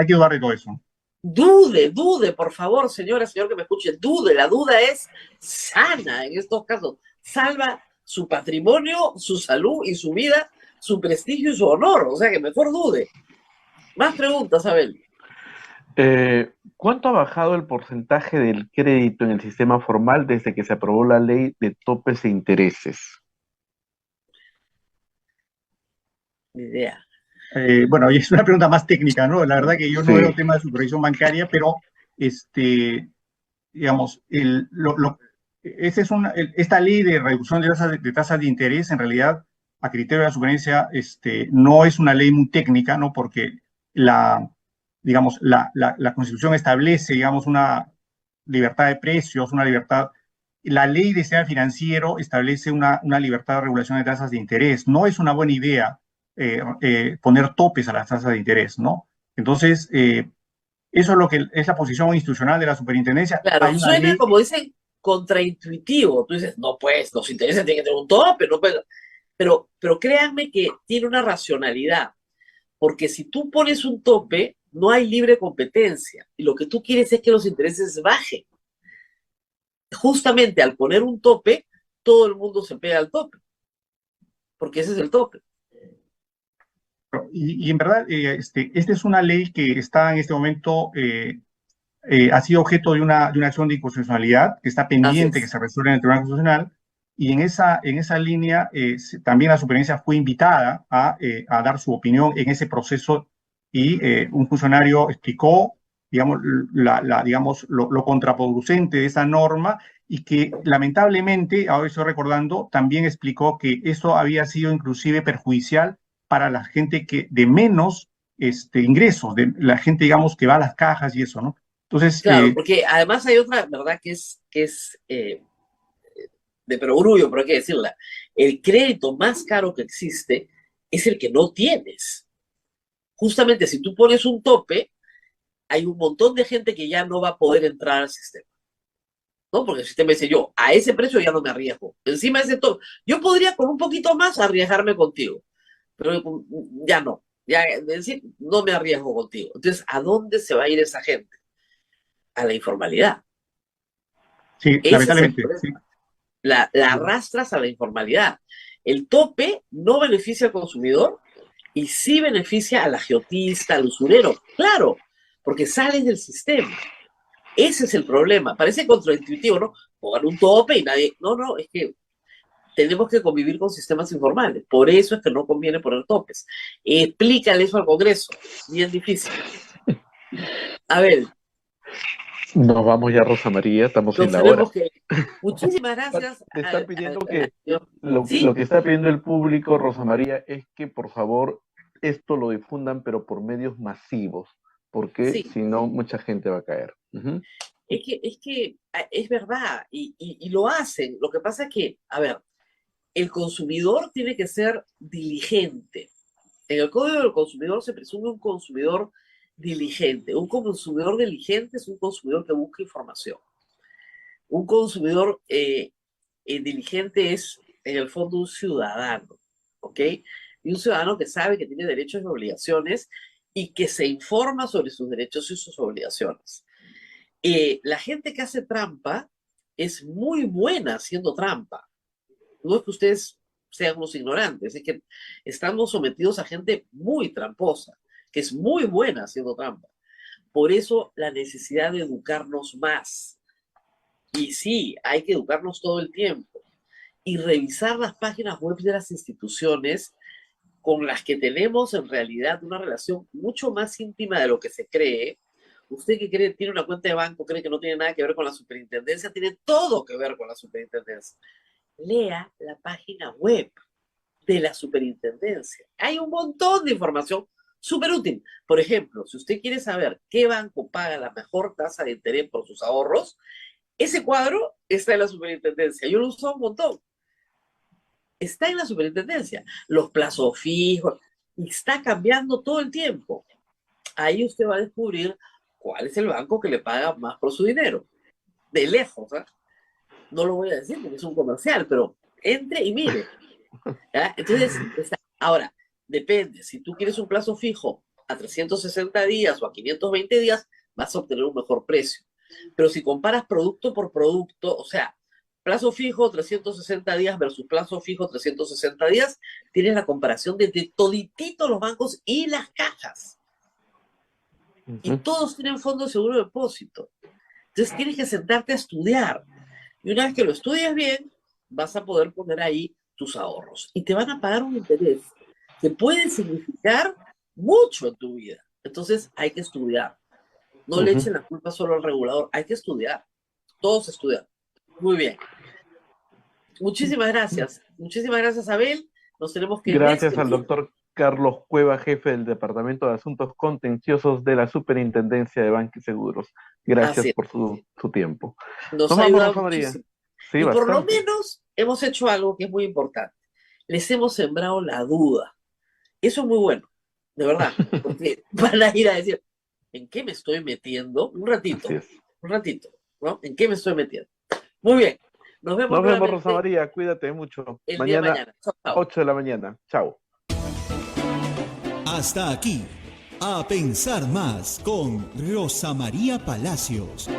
que dudar de todo eso. Dude, por favor, señora, señor que me escuche, dude. La duda es sana en estos casos. Salva su patrimonio, su salud y su vida, su prestigio y su honor. O sea que mejor dude. Más preguntas, Abel. ¿Cuánto ha bajado el porcentaje del crédito en el sistema formal desde que se aprobó la ley de topes e intereses? Ni idea. Bueno, y es una pregunta más técnica, ¿no? La verdad que yo no Sí. veo tema de supervisión bancaria, pero digamos, esta ley de reducción de tasas de interés, en realidad, a criterio de la superintendencia, no es una ley muy técnica, ¿no? Porque digamos, la Constitución establece, digamos, una libertad de precios, una libertad. La ley de sistema financiero establece una libertad de regulación de tasas de interés. No es una buena idea poner topes a las tasas de interés, ¿no? Entonces, eso es lo que es la posición institucional de la superintendencia. Claro, Hay una suena ley. como dicen contraintuitivo. Tú dices, no, pues, los intereses tienen que tener un tope, no puede. Pero créanme que tiene una racionalidad. Porque si tú pones un tope, no hay libre competencia. Y lo que tú quieres es que los intereses bajen. Justamente al poner un tope, todo el mundo se pega al tope. Porque ese es el tope. Y en verdad, esta es una ley que está en este momento, ha sido objeto de una acción de inconstitucionalidad que está Así pendiente que es. se resuelva en el Tribunal Constitucional. Y en esa línea, también la superintendencia fue invitada a dar su opinión en ese proceso y un funcionario explicó, digamos, digamos lo contraproducente de esa norma y que lamentablemente, ahora estoy recordando, también explicó que eso había sido inclusive perjudicial para la gente de menos ingresos, de la gente, digamos, que va a las cajas y eso, ¿no? Entonces, Claro, porque además hay otra, ¿verdad? Que es de perogrullo, pero hay que decirla. El crédito más caro que existe es el que no tienes. Justamente si tú pones un tope, hay un montón de gente que ya no va a poder entrar al sistema. ¿No? Porque el sistema dice yo, a ese precio ya no me arriesgo. Encima de ese tope, yo podría con un poquito más arriesgarme contigo, pero ya no. Ya, es decir, no me arriesgo contigo. Entonces, ¿a dónde se va a ir esa gente? A la informalidad. sí, Ese es el lamentablemente, sí. problema. La arrastras a la informalidad. El tope no beneficia al consumidor y sí beneficia al agiotista, al usurero. Claro, porque sales del sistema. Ese es el problema. Parece contraintuitivo, ¿no? Pongan un tope y nadie. No, no, es que tenemos que convivir con sistemas informales. Por eso es que no conviene poner topes. Explícale eso al Congreso. Bien difícil. A ver. Nos vamos ya, Rosa María, estamos en Nos la hora. tenemos que. Muchísimas gracias. Te están pidiendo que ¿Sí? lo que está pidiendo el público, Rosa María, es que por favor esto lo difundan, pero por medios masivos, porque Sí. si no, mucha gente va a caer. Uh-huh. Es que es verdad, y lo hacen. Lo que pasa es que, a ver, el consumidor tiene que ser diligente. En el Código del Consumidor se presume un consumidor diligente. Un consumidor diligente es un consumidor que busca información. Un consumidor diligente es, en el fondo, un ciudadano, ¿ok? Y un ciudadano que sabe que tiene derechos y obligaciones y que se informa sobre sus derechos y sus obligaciones. La gente que hace trampa es muy buena haciendo trampa. No es que ustedes sean unos ignorantes, es que estamos sometidos a gente muy tramposa, que es muy buena haciendo trampa. Por eso la necesidad de educarnos más. Y sí, hay que educarnos todo el tiempo. y revisar las páginas web de las instituciones con las que tenemos en realidad una relación mucho más íntima de lo que se cree. Usted que cree, tiene una cuenta de banco, cree que no tiene nada que ver con la superintendencia, tiene todo que ver con la superintendencia. Lea la página web de la superintendencia. Hay un montón de información súper útil. Por ejemplo, si usted quiere saber qué banco paga la mejor tasa de interés por sus ahorros, ese cuadro está en la superintendencia. Yo lo uso un montón. Está en la superintendencia. Los plazos fijos. Y está cambiando todo el tiempo. Ahí usted va a descubrir cuál es el banco que le paga más por su dinero. De lejos, ¿eh? No lo voy a decir porque es un comercial, pero entre y mire. ¿Ya? Entonces, ahora, depende. Si tú quieres un plazo fijo a 360 días o a 520 días, vas a obtener un mejor precio. Pero si comparas producto por producto, o sea, plazo fijo 360 días versus plazo fijo 360 días, tienes la comparación de todititos los bancos y las cajas. Y todos tienen fondo de seguro de depósito. Entonces tienes que sentarte a estudiar. Y una vez que lo estudias bien, vas a poder poner ahí tus ahorros. Y te van a pagar un interés que puede significar mucho en tu vida. Entonces hay que estudiar. No le echen la culpa solo al regulador. Hay que estudiar. Todos estudian. Muy bien. Muchísimas gracias. Muchísimas gracias, Abel. Nos tenemos que Gracias despedir. al doctor Carlos Cueva, jefe del Departamento de Asuntos Contenciosos de la Superintendencia de Banca y Seguros. Gracias Así es. por su tiempo. Nos Nos ha vamos, ayudado Rosa María. muchísimo. Sí, Y por lo bastante. menos hemos hecho algo que es muy importante. Les hemos sembrado la duda. Eso es muy bueno, de verdad, porque van a ir a decir, ¿en qué me estoy metiendo? Un ratito, Así es. ¿no? ¿En qué me estoy metiendo? Muy bien, nos vemos Nos vemos, nuevamente Rosa María. Cuídate mucho. el día de Mañana, mañana. Chao, chao. 8 de la mañana. Chao. Hasta aquí, A Pensar Más con Rosa María Palacios.